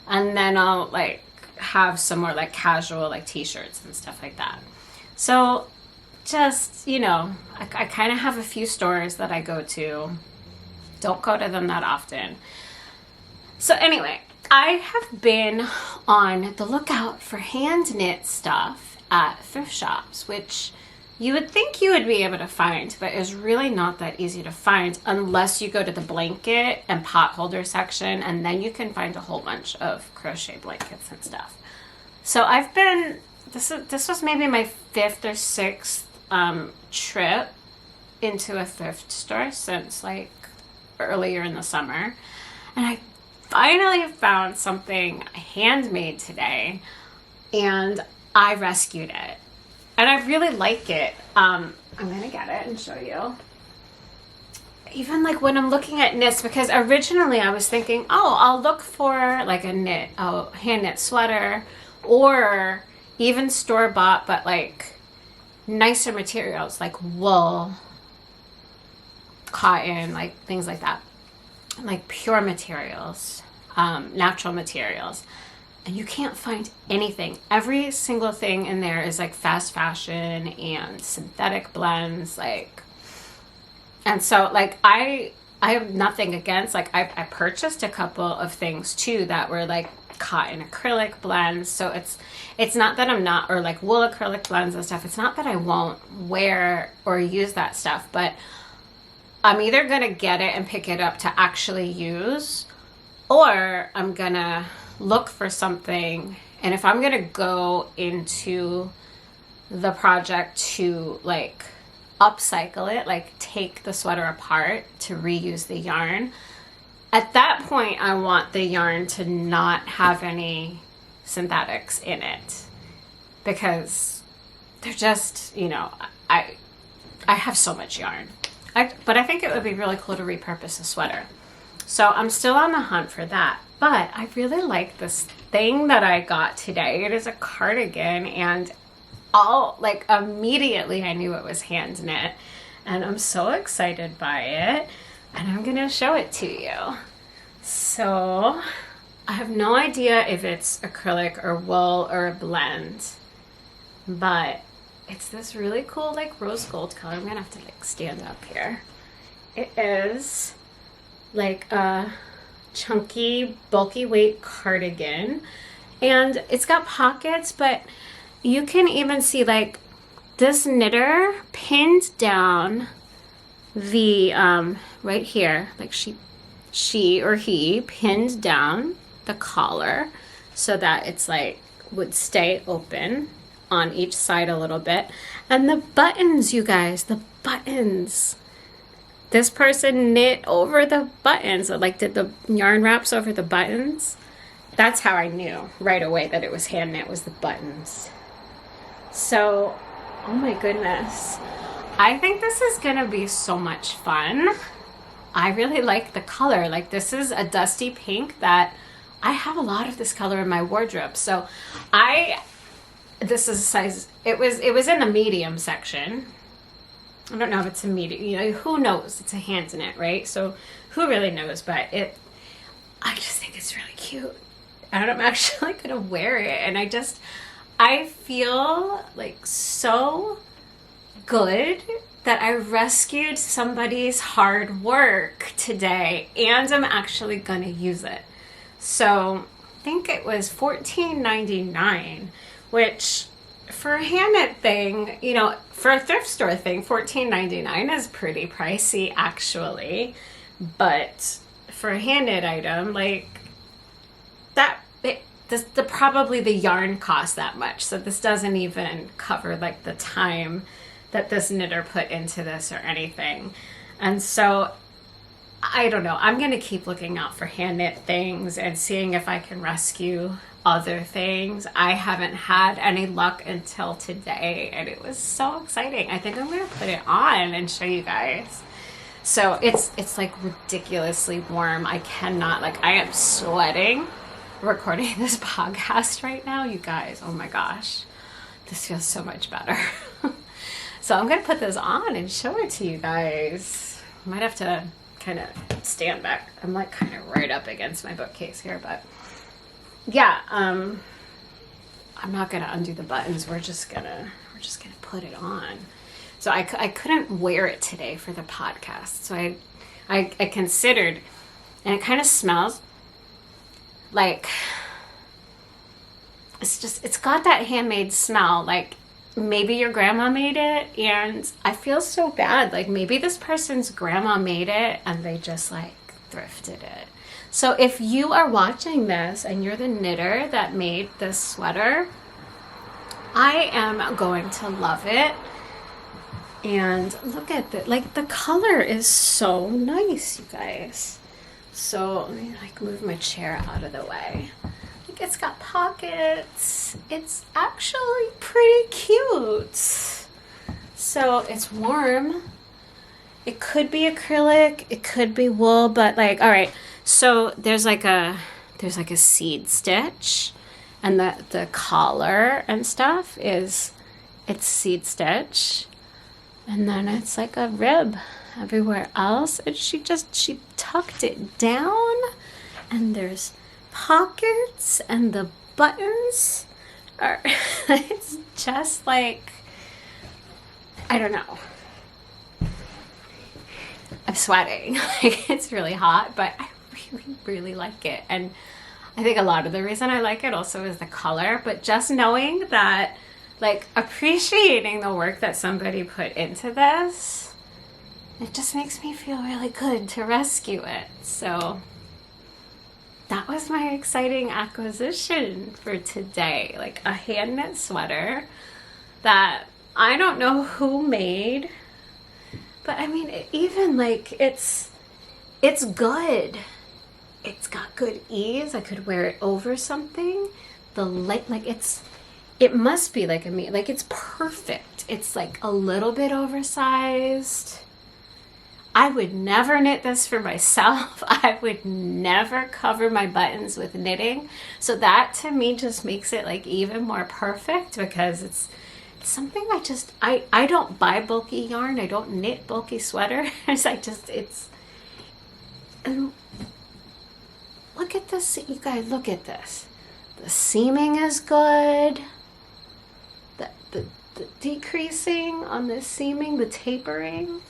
And then I'll like have some more like casual like t-shirts and stuff like that. So just, you know, I kind of have a few stores that I go to. Don't go to them that often. So anyway, I have been on the lookout for hand knit stuff at thrift shops, which you would think you would be able to find, but is really not that easy to find unless you go to the blanket and pot holder section, and then you can find a whole bunch of crochet blankets and stuff. So I've been, this was maybe my 5th or 6th trip into a thrift store since like earlier in the summer, and I finally found something handmade today, and I rescued it. And I really like it. I'm going to get it and show you. Even like when I'm looking at knits, because originally I was thinking, oh, I'll look for like a hand knit sweater, or even store-bought, but like nicer materials like wool, cotton, like things like that, like pure materials, natural materials. And you can't find anything. Every single thing in there is like fast fashion and synthetic blends, like, and so like I have nothing against, like I purchased a couple of things too that were like cotton acrylic blends. So it's not that I'm not, or like wool acrylic blends and stuff. It's not that I won't wear or use that stuff, but I'm either gonna get it and pick it up to actually use, or I'm gonna look for something. And if I'm gonna go into the project to like upcycle it, like take the sweater apart to reuse the yarn, at that point I want the yarn to not have any synthetics in it, because they're just, you know, I have so much yarn. But I think it would be really cool to repurpose a sweater. So I'm still on the hunt for that. But I really like this thing that I got today. It is a cardigan, and like immediately I knew it was hand knit, and I'm so excited by it, and I'm gonna show it to you. So I have no idea if it's acrylic or wool or a blend, but it's this really cool like rose gold color. I'm gonna have to like stand up here. It is like a chunky, bulky weight cardigan, and it's got pockets, but you can even see like this knitter pinned down the right here, like she or he pinned down the collar so that it's like would stay open on each side a little bit. And the buttons, you guys, the buttons, this person knit over the buttons, like did the yarn wraps over the buttons. That's how I knew right away that it was hand knit, was the buttons. So, oh my goodness, I think this is gonna be so much fun. I really like the color. Like, this is a dusty pink that I have a lot of this color in my wardrobe. So this is a size, it was in the medium section. I don't know if it's a medium, you know, who knows? It's a hand knit, right? So who really knows? But I just think it's really cute. And I'm actually gonna wear it. And I feel like so good that I rescued somebody's hard work today, and I'm actually gonna use it. So I think it was $14.99, which for a hand knit thing, you know, for a thrift store thing, $14.99 is pretty pricey actually. But for a hand knit item, like that, probably the yarn costs that much. So this doesn't even cover like the time that this knitter put into this or anything. And so I don't know, I'm gonna keep looking out for hand knit things and seeing if I can rescue other things. I haven't had any luck until today, and it was so exciting. I think I'm gonna put it on and show you guys. So it's like ridiculously warm. I cannot, like, I am sweating recording this podcast right now, you guys. Oh my gosh, this feels so much better. So I'm gonna put this on and show it to you guys. Might have to kind of stand back. I'm like kind of right up against my bookcase here, but yeah, I'm not gonna undo the buttons. We're just gonna put it on. So I couldn't wear it today for the podcast. So I considered, and it kind of smells like, it's got that handmade smell, like maybe your grandma made it. And I feel so bad, like maybe this person's grandma made it and they just like thrifted it. So if you are watching this and you're the knitter that made this sweater, I am going to love it. And look at that, like the color is so nice, you guys. So let me like move my chair out of the way. Like, it's got pockets. It's actually pretty cute. So it's warm. It could be acrylic, it could be wool, but like, all right. So there's like a seed stitch, and the collar and stuff is it's seed stitch, and then it's like a rib everywhere else, and she tucked it down, and there's pockets, and the buttons are it's just like, I don't know, I'm sweating. Like, it's really hot, but I really like it. And I think a lot of the reason I like it also is the color, but just knowing that, like, appreciating the work that somebody put into this, it just makes me feel really good to rescue it. So that was my exciting acquisition for today, like a hand knit sweater that I don't know who made, but I mean, even like, it's good. It's got good ease. I could wear it over something. The light, like, it must be like like, it's perfect. It's like a little bit oversized. I would never knit this for myself. I would never cover my buttons with knitting. So that to me just makes it like even more perfect, because it's something I don't buy bulky yarn. I don't knit bulky sweaters. And look at this, you guys, look at this. The seaming is good. The decreasing on the seaming, the tapering.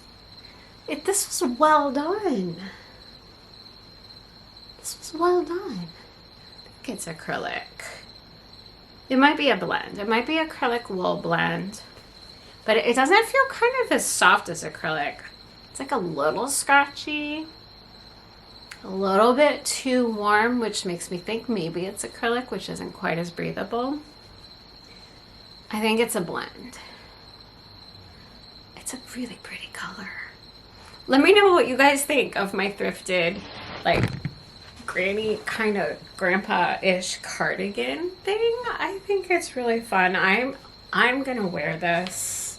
This was well done. This was well done. I think it's acrylic. It might be a blend. It might be acrylic wool blend. But it doesn't feel kind of as soft as acrylic. It's like a little scratchy. A little bit too warm, which makes me think maybe it's acrylic, which isn't quite as breathable. I think it's a blend. It's a really pretty color. Let me know what you guys think of my thrifted, like, granny kind of grandpa-ish cardigan thing. I think it's really fun. I'm gonna wear this.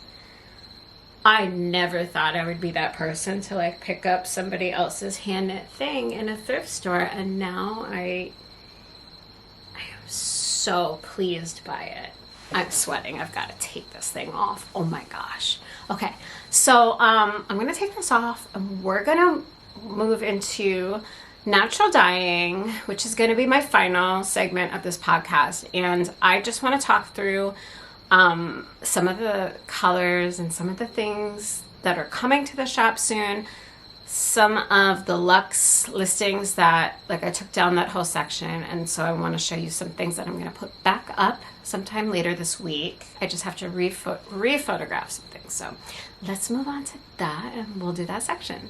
I never thought I would be that person to like pick up somebody else's hand knit thing in a thrift store, and now I am so pleased by it. I'm sweating. I've got to take this thing off. Oh my gosh. Okay, so I'm gonna take this off, and we're gonna move into natural dyeing, which is going to be my final segment of this podcast. And I just want to talk through some of the colors and some of the things that are coming to the shop soon, some of the luxe listings that, like, I took down that whole section, and so I want to show you some things that I'm going to put back up sometime later this week. I just have to re-photograph some things. So let's move on to that, and we'll do that section.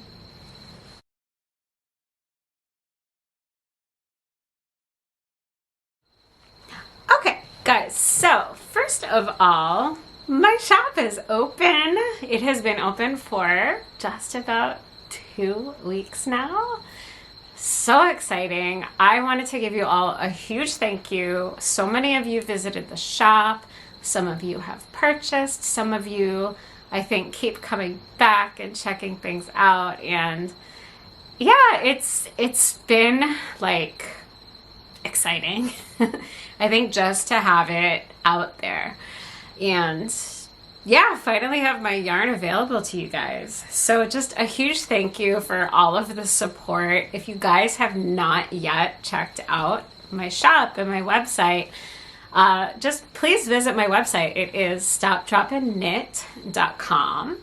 Okay, guys, so first of all, my shop is open. It has been open for just about 2 weeks now. So exciting. I wanted to give you all a huge thank you. So many of you visited the shop. Some of you have purchased. Some of you, I think, keep coming back and checking things out. And yeah, it's been like exciting. I think just to have it out there, and yeah, finally have my yarn available to you guys. So just a huge thank you for all of the support. If you guys have not yet checked out my shop and my website, just please visit my website. It is stopdropandknit.com,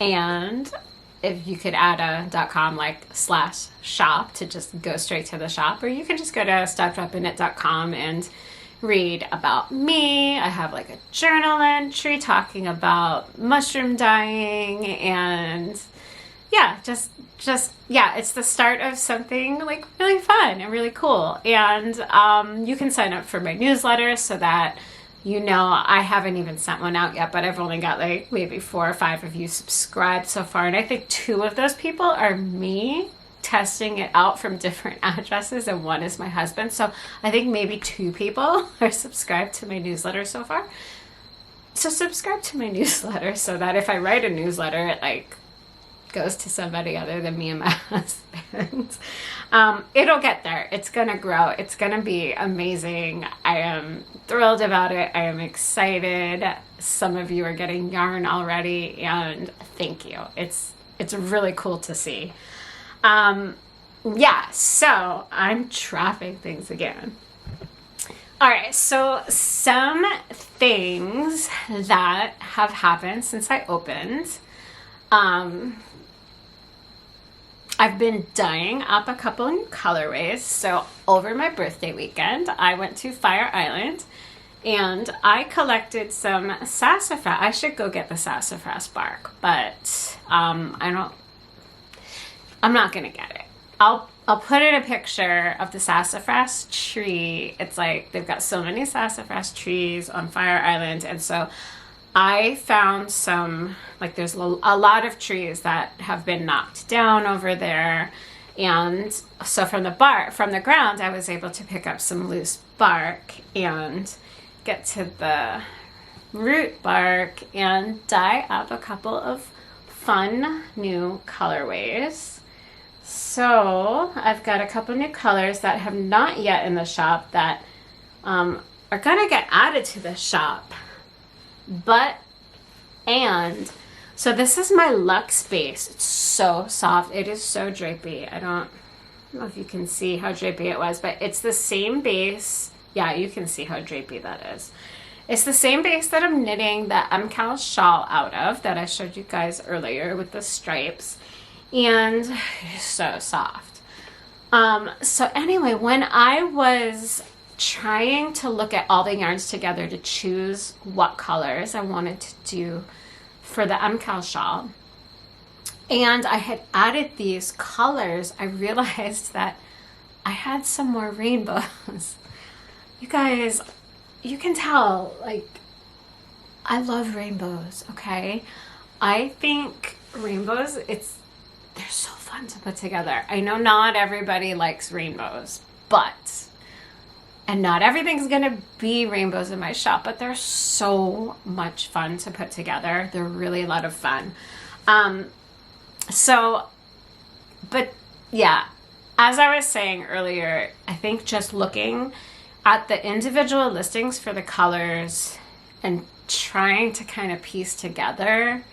and if you could add a .com like /shop to just go straight to the shop, or you can just go to stopdropandknit.com and read about me. I have like a journal entry talking about mushroom dyeing, and yeah, just yeah, it's the start of something like really fun and really cool. And you can sign up for my newsletter so that, you know, I haven't even sent one out yet, but I've only got like maybe 4 or 5 of you subscribed so far. And I think 2 of those people are me testing it out from different addresses, and 1 is my husband. So I think maybe 2 people are subscribed to my newsletter so far. So subscribe to my newsletter so that if I write a newsletter, it like goes to somebody other than me and my husband. It'll get there. It's gonna grow. It's gonna be amazing. I am thrilled about it. I am excited. Some of you are getting yarn already, and thank you. It's really cool to see. Yeah, so I'm trapping things again. All right, so some things that have happened since I opened. I've been dyeing up a couple new colorways. So over my birthday weekend, I went to Fire Island and I collected some sassafras. I should go get the sassafras bark, but I'm not gonna get it. I'll put in a picture of the sassafras tree. It's like they've got so many sassafras trees on Fire Island, and so I found some, like there's a lot of trees that have been knocked down over there, and so from the ground I was able to pick up some loose bark and get to the root bark and dye up a couple of fun new colorways. So I've got a couple new colors that have not yet in the shop that are gonna get added to the shop. So this is my Luxe base. It's so soft. It is so drapey. I don't know if you can see how drapey it was, but it's the same base. Yeah, you can see how drapey that is. It's the same base that I'm knitting the MKAL shawl out of that I showed you guys earlier with the stripes. And it's so soft. So anyway, when I was trying to look at all the yarns together to choose what colors I wanted to do for the MKAL shawl, and I had added these colors, I realized that I had some more rainbows. You guys, you can tell, like, I love rainbows, okay? I think rainbows, they're so fun to put together. I know not everybody likes rainbows, and not everything's gonna be rainbows in my shop, but they're so much fun to put together. They're really a lot of fun. But yeah, as I was saying earlier, I think just looking at the individual listings for the colors and trying to kind of piece together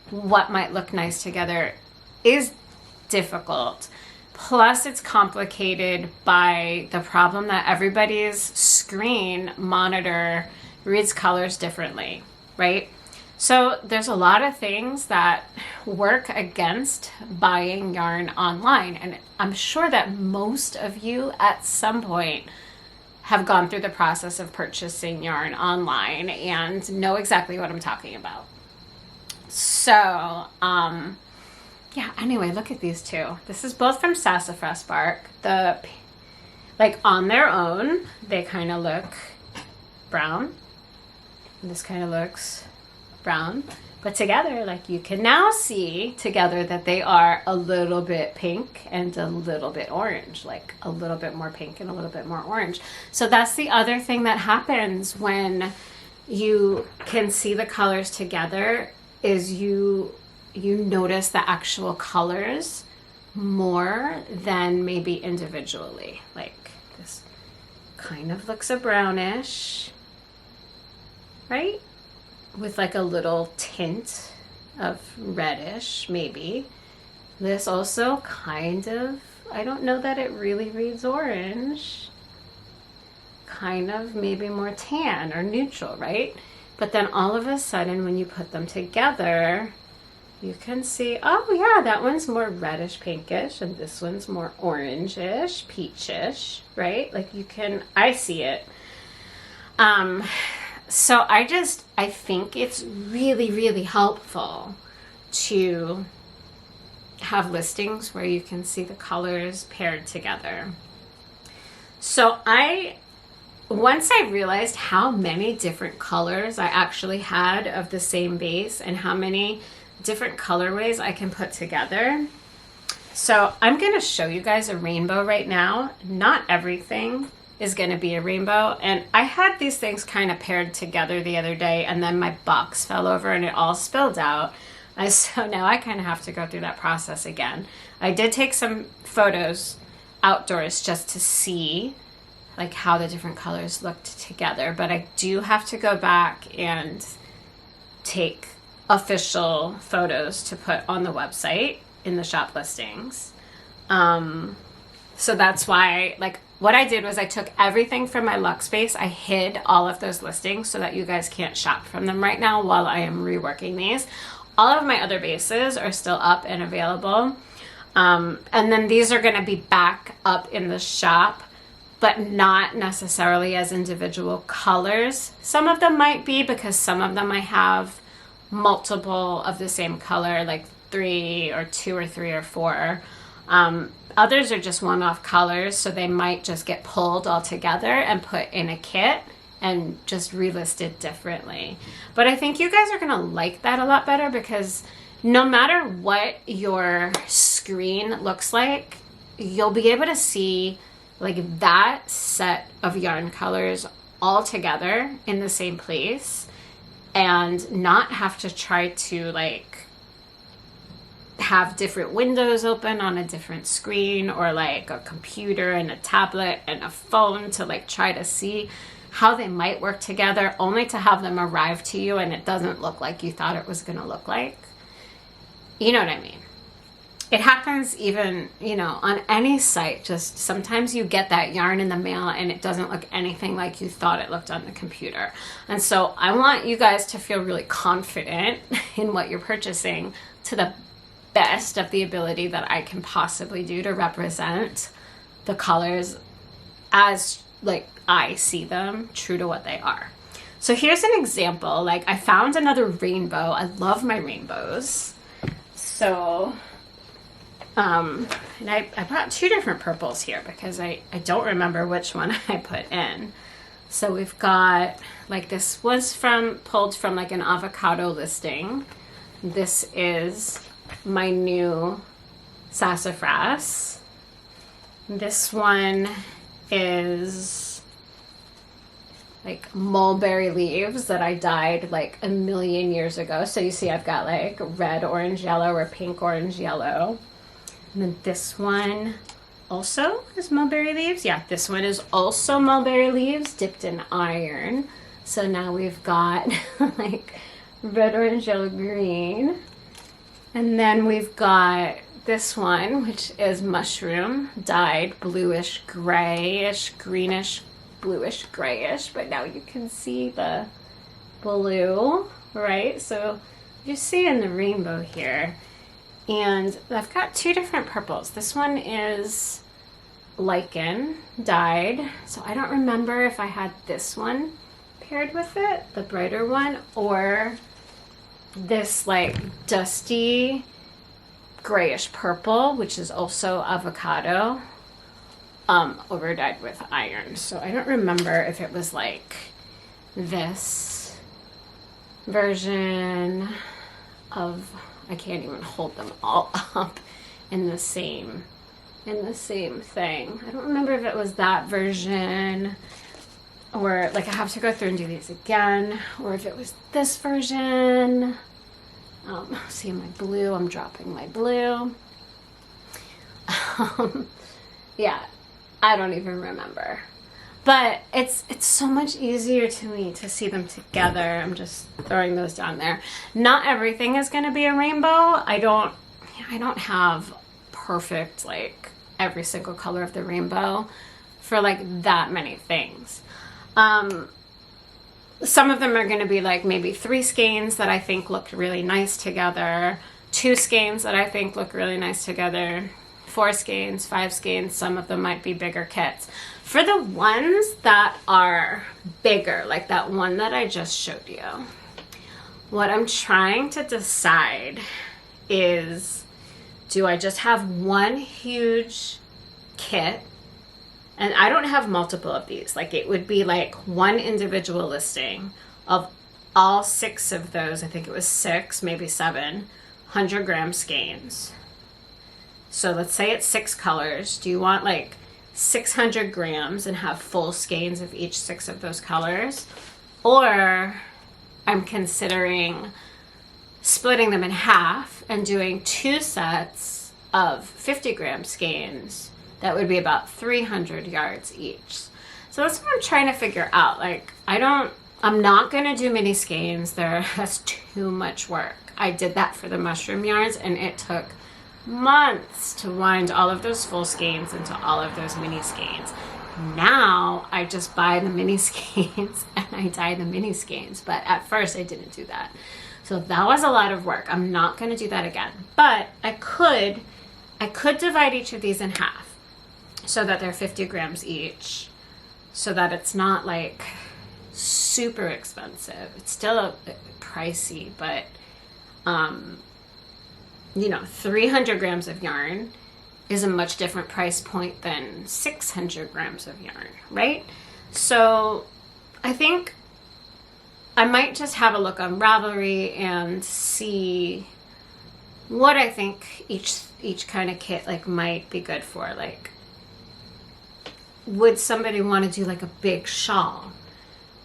what might look nice together is difficult. Plus, it's complicated by the problem that everybody's screen monitor reads colors differently, right? So there's a lot of things that work against buying yarn online. And I'm sure that most of you at some point have gone through the process of purchasing yarn online and know exactly what I'm talking about. So, yeah, anyway, look at these two. This is both from Sassafras Bark. Like on their own, they kind of look brown. And this kind of looks brown. But together, like you can now see together that they are a little bit pink and a little bit orange, like a little bit more pink and a little bit more orange. So that's the other thing that happens when you can see the colors together is you notice the actual colors more than maybe individually. Like this kind of looks a brownish, right? With like a little tint of reddish, maybe. This also kind of, I don't know that it really reads orange. Kind of maybe more tan or neutral, right? But then all of a sudden when you put them together, you can see, oh yeah, that one's more reddish pinkish and this one's more orangish, peachish, right? Like you can, I see it. So I think it's really, really helpful to have listings where you can see the colors paired together. So once I realized how many different colors I actually had of the same base and how many different colorways I can put together. So I'm going to show you guys a rainbow right now. Not everything is going to be a rainbow. And I had these things kind of paired together the other day and then my box fell over and it all spilled out. And so now I kind of have to go through that process again. I did take some photos outdoors just to see like how the different colors looked together, but I do have to go back and take official photos to put on the website in the shop listings. So that's why, like, what I did was I took everything from my Luck space. I hid all of those listings so that you guys can't shop from them right now while I am reworking these. All of my other bases are still up and available. And then these are going to be back up in the shop, but not necessarily as individual colors. Some of them might be, because some of them I have multiple of the same color, like 3 or 2 or 3 or 4. Others are just one-off colors, so they might just get pulled all together and put in a kit and just relisted differently. But I think you guys are gonna like that a lot better, because no matter what your screen looks like, you'll be able to see like that set of yarn colors all together in the same place and not have to try to like have different windows open on a different screen, or like a computer and a tablet and a phone to like try to see how they might work together, only to have them arrive to you and it doesn't look like you thought it was going to look like. You know what I mean? It happens even, you know, on any site. Just sometimes you get that yarn in the mail and it doesn't look anything like you thought it looked on the computer. And so I want you guys to feel really confident in what you're purchasing to the best of the ability that I can possibly do to represent the colors as like I see them, true to what they are. So here's an example. Like, I found another rainbow. I love my rainbows. So and I brought 2 different purples here because I don't remember which one I put in. So we've got, like, this was pulled from like an avocado listing. This is my new sassafras. This one is like mulberry leaves that I dyed like a million years ago. So you see I've got like red, orange, yellow, or pink, orange, yellow. And then this one also is mulberry leaves. Yeah, this one is also mulberry leaves dipped in iron. So now we've got like red, orange, yellow, green. And then we've got this one, which is mushroom dyed bluish, grayish, greenish, bluish, grayish. But now you can see the blue, right? So you see in the rainbow here. And I've got 2 different purples. This one is lichen dyed. So I don't remember if I had this one paired with it, the brighter one, or this like dusty grayish purple, which is also avocado, over dyed with iron. So I don't remember if it was like this version of, I can't even hold them all up in the same thing. I don't remember if it was that version, or like I have to go through and do these again, or if it was this version. See my blue, I'm dropping my blue. Yeah, I don't even remember. But it's so much easier to me to see them together. I'm just throwing those down there. Not everything is going to be a rainbow. I don't have perfect like every single color of the rainbow for like that many things. Some of them are going to be like maybe 3 skeins that I think look really nice together, 2 skeins that I think look really nice together, 4 skeins, 5 skeins. Some of them might be bigger kits. For the ones that are bigger, like that one that I just showed you, what I'm trying to decide is, do I just have one huge kit? And I don't have multiple of these. Like, it would be like one individual listing of all 6 of those. I think it was 6, maybe 7, 100-gram skeins. So let's say it's 6 colors. Do you want like 600 grams and have full skeins of each 6 of those colors? Or I'm considering splitting them in half and doing 2 sets of 50 gram skeins that would be about 300 yards each. So that's what I'm trying to figure out. Like, I'm not going to do mini skeins. That's too much work. I did that for the mushroom yarns, and it took months to wind all of those full skeins into all of those mini skeins. Now I just buy the mini skeins and I dye the mini skeins, but at first I didn't do that. So that was a lot of work. I'm not going to do that again, but I could divide each of these in half so that they're 50 grams each, so that it's not like super expensive. It's still pricey, but 300 grams of yarn is a much different price point than 600 grams of yarn, right? So I think I might just have a look on Ravelry and see what I think each kind of kit like might be good for. Like, would somebody want to do like a big shawl?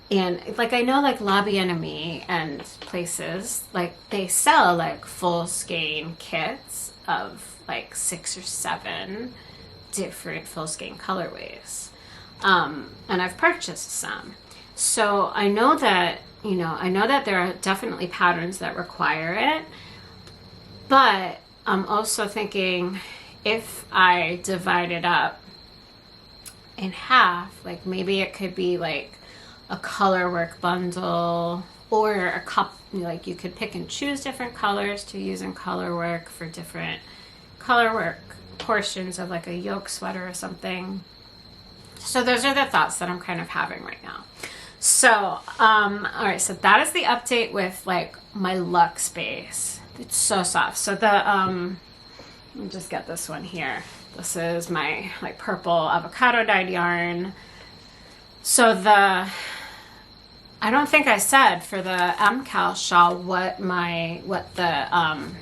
And like, I know like Lobby Enemy and places, like they sell like full skein kits of like 6 or 7 different full skein colorways. And I've purchased some. So I know that there are definitely patterns that require it, but I'm also thinking if I divide it up in half, like maybe it could be like a color work bundle, or a cup, like you could pick and choose different colors to use in color work for different color work portions of like a yoke sweater or something. So those are the thoughts that I'm kind of having right now. So all right, so that is the update with like my Luxe base. It's so soft. So the let me just get this one here. This is my like purple avocado dyed yarn. So I don't think I said for the MKAL shawl what the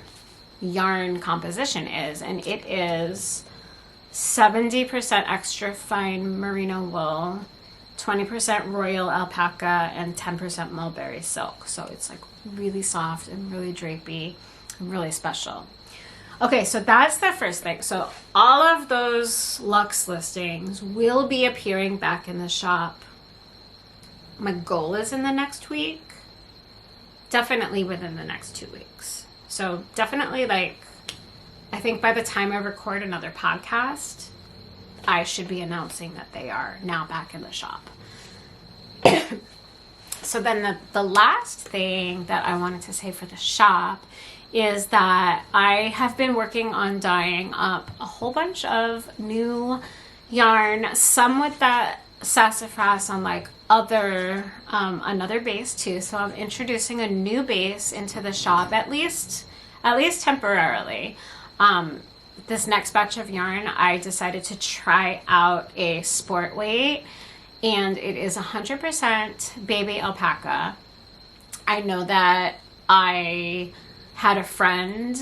yarn composition is, and it is 70% extra fine merino wool, 20% royal alpaca, and 10% mulberry silk. So it's like really soft and really drapey and really special. Okay, so that's the first thing. So all of those Luxe listings will be appearing back in the shop. My goal is in the next week, definitely within the next 2 weeks. So definitely, like, I think by the time I record another podcast, I should be announcing that they are now back in the shop. So then the last thing that I wanted to say for the shop is that I have been working on dyeing up a whole bunch of new yarn, some with that sassafras on like another base too. So I'm introducing a new base into the shop, at least temporarily. This next batch of yarn, I decided to try out a sport weight, and it is 100% baby alpaca. I know that I had a friend,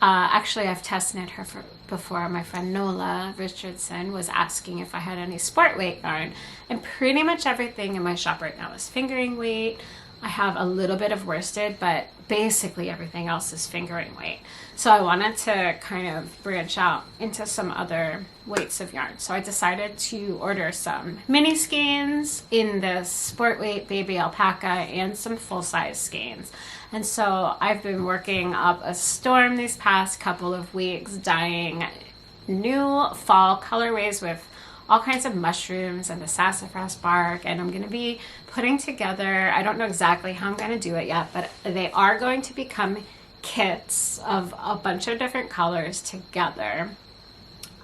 actually I've test knit her before. My friend Nola Richardson was asking if I had any sport weight yarn, and pretty much everything in my shop right now is fingering weight. I have a little bit of worsted, but basically everything else is fingering weight. So I wanted to kind of branch out into some other weights of yarn. So I decided to order some mini skeins in this sport weight baby alpaca and some full-size skeins. And so I've been working up a storm these past couple of weeks, dyeing new fall colorways with all kinds of mushrooms and the sassafras bark, and I'm going to be putting together, I don't know exactly how I'm going to do it yet, but they are going to become kits of a bunch of different colors together.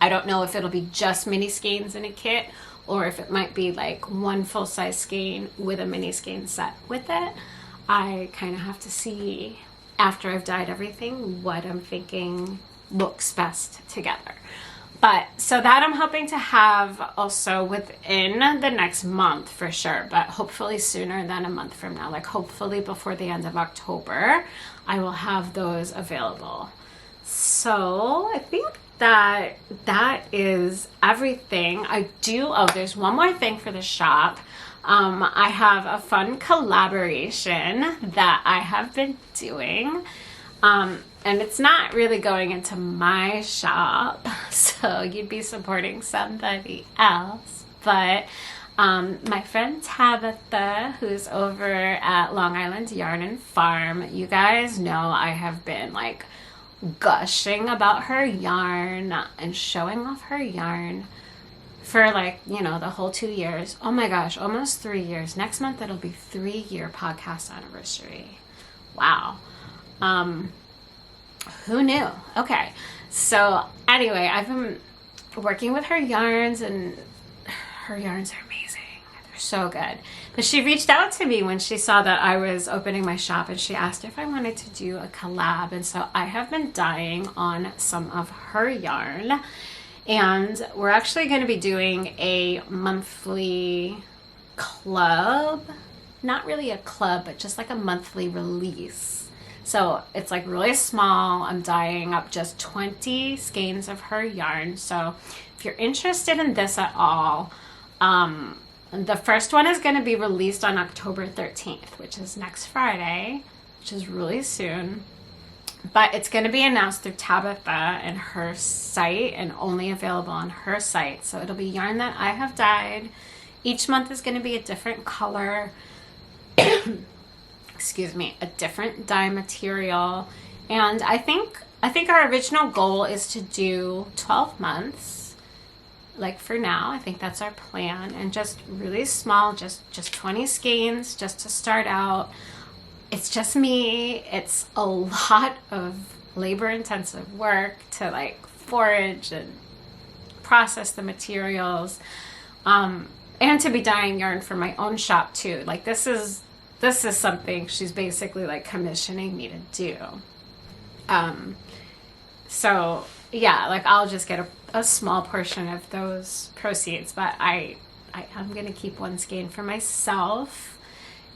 I don't know if it'll be just mini skeins in a kit, or if it might be like one full-size skein with a mini skein set with it. I kind of have to see after I've dyed everything what I'm thinking looks best together. But so that I'm hoping to have also within the next month for sure, but hopefully sooner than a month from now, like hopefully before the end of October, I will have those available. So I think that is everything. There's one more thing for the shop. I have a fun collaboration that I have been doing. And it's not really going into my shop, so you'd be supporting somebody else. But my friend Tabitha, who's over at Long Island Yarn and Farm, you guys know I have been like gushing about her yarn and showing off her yarn for like, you know, the whole 2 years. Oh my gosh, almost 3 years. Next month it'll be 3-year podcast anniversary. Wow. Who knew? Okay. So anyway, I've been working with her yarns, and her yarns are amazing. They're so good. But she reached out to me when she saw that I was opening my shop, and she asked if I wanted to do a collab. And so I have been dyeing on some of her yarn, and we're actually going to be doing a monthly club. Not really a club, but just like a monthly release. So it's like really small. I'm dyeing up just 20 skeins of her yarn. So if you're interested in this at all, the first one is going to be released on October 13th, which is next Friday, which is really soon. But it's going to be announced through Tabitha and her site, and only available on her site. So it'll be yarn that I have dyed. Each month is going to be a different color. Excuse me, a different dye material. And I think our original goal is to do 12 months. Like for now, I think that's our plan, and just really small, just 20 skeins just to start out. It's just me. It's a lot of labor intensive work to like forage and process the materials, and to be dyeing yarn for my own shop too. Like this is something she's basically like commissioning me to do. So yeah, like I'll just get a small portion of those proceeds, but I'm going to keep one skein for myself.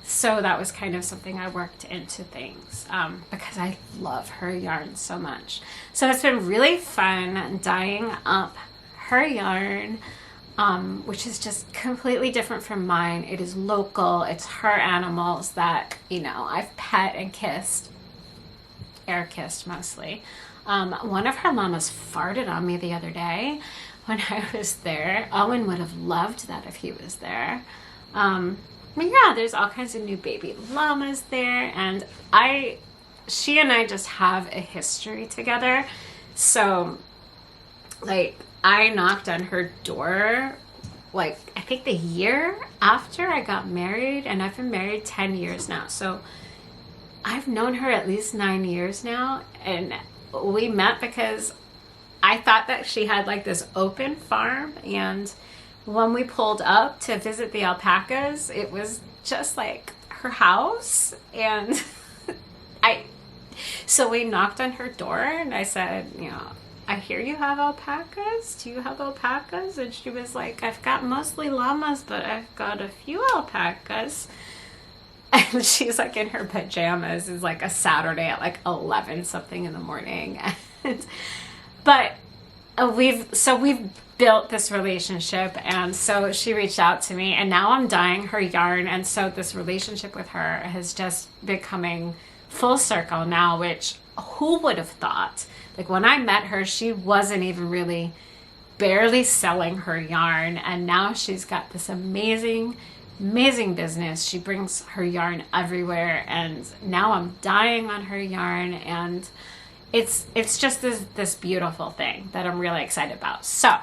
So that was kind of something I worked into things, because I love her yarn so much. So it's been really fun dyeing up her yarn, which is just completely different from mine. It is local. It's her animals that, you know, I've pet and kissed, air kissed mostly. One of her llamas farted on me the other day when I was there. Owen would have loved that if he was there. But yeah, there's all kinds of new baby llamas there, and she and I just have a history together. So like I knocked on her door like I think the year after I got married, and I've been married 10 years now. So I've known her at least 9 years now, and we met because I thought that she had like this open farm, and when we pulled up to visit the alpacas, it was just like her house. And so we knocked on her door, and I said, you know, I hear you have alpacas. Do you have alpacas? And she was like, I've got mostly llamas, but I've got a few alpacas. And she's like in her pajamas. It's like a Saturday at like 11 something in the morning. But we've built this relationship, and so she reached out to me, and now I'm dyeing her yarn, and so this relationship with her has just been coming full circle now, which who would have thought? Like when I met her, she wasn't even really barely selling her yarn, and now she's got this amazing business. She brings her yarn everywhere, and now I'm dyeing on her yarn, and it's just this beautiful thing that I'm really excited about. So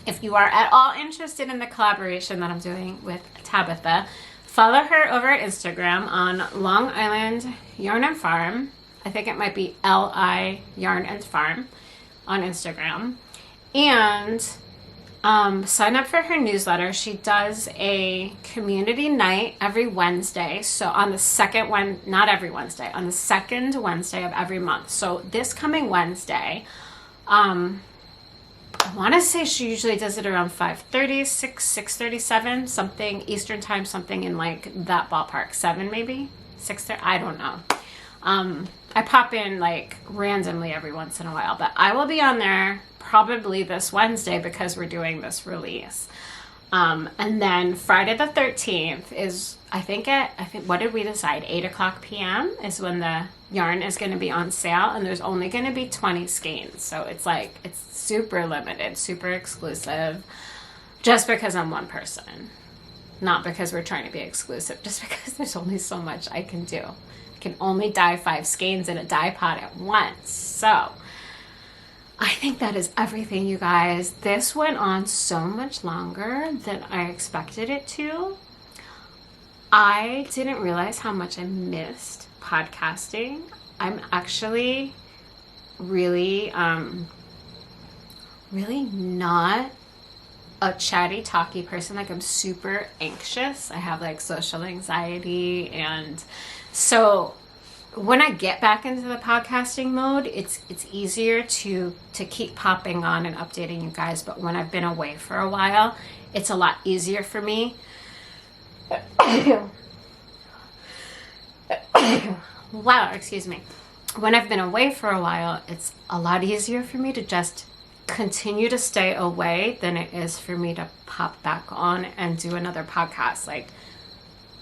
if you are at all interested in the collaboration that I'm doing with Tabitha, follow her over at Instagram on Long Island Yarn and Farm. I think it might be LI Yarn and Farm on Instagram. And sign up for her newsletter. She does a community night every Wednesday. So on the second not every Wednesday, on the second Wednesday of every month. So this coming Wednesday, I want to say she usually does it around 5:30, 6:37, something Eastern time, something in like that ballpark, 7 maybe, 6:30, I don't know. I pop in like randomly every once in a while, but I will be on there probably this Wednesday because we're doing this release. And then Friday the 13th is, I think what did we decide? 8 o'clock p.m. is when the yarn is going to be on sale, and there's only going to be 20 skeins. So it's like, it's super limited, super exclusive, just because I'm one person. Not because we're trying to be exclusive, just because there's only so much I can do. I can only dye 5 skeins in a dye pot at once. So I think that is everything, you guys. This went on so much longer than I expected it to. I didn't realize how much I missed podcasting. I'm actually really not a chatty, talky person. Like, I'm super anxious. I have like social anxiety, and so when I get back into the podcasting mode, it's easier to keep popping on and updating you guys. But when I've been away for a while, it's a lot easier for me. Wow, excuse me. When I've been away for a while, it's a lot easier for me to just continue to stay away than it is for me to pop back on and do another podcast. Like,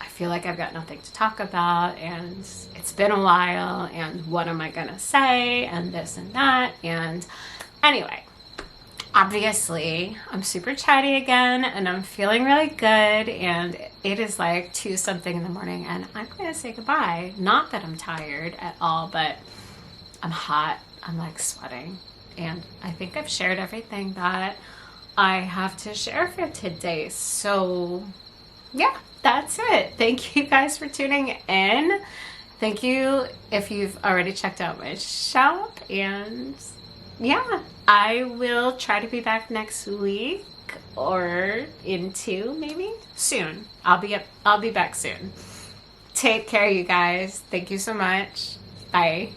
I feel like I've got nothing to talk about, and it's been a while, and what am I gonna say, and this and that. And anyway, obviously I'm super chatty again, and I'm feeling really good, and it is like 2 something in the morning, and I'm gonna say goodbye. Not that I'm tired at all, but I'm hot. I'm like sweating, and I think I've shared everything that I have to share for today. So yeah, that's it. Thank you guys for tuning in. Thank you if you've already checked out my shop, and yeah, I will try to be back next week, or in 2 maybe soon. I'll be back soon. Take care, you guys. Thank you so much. Bye.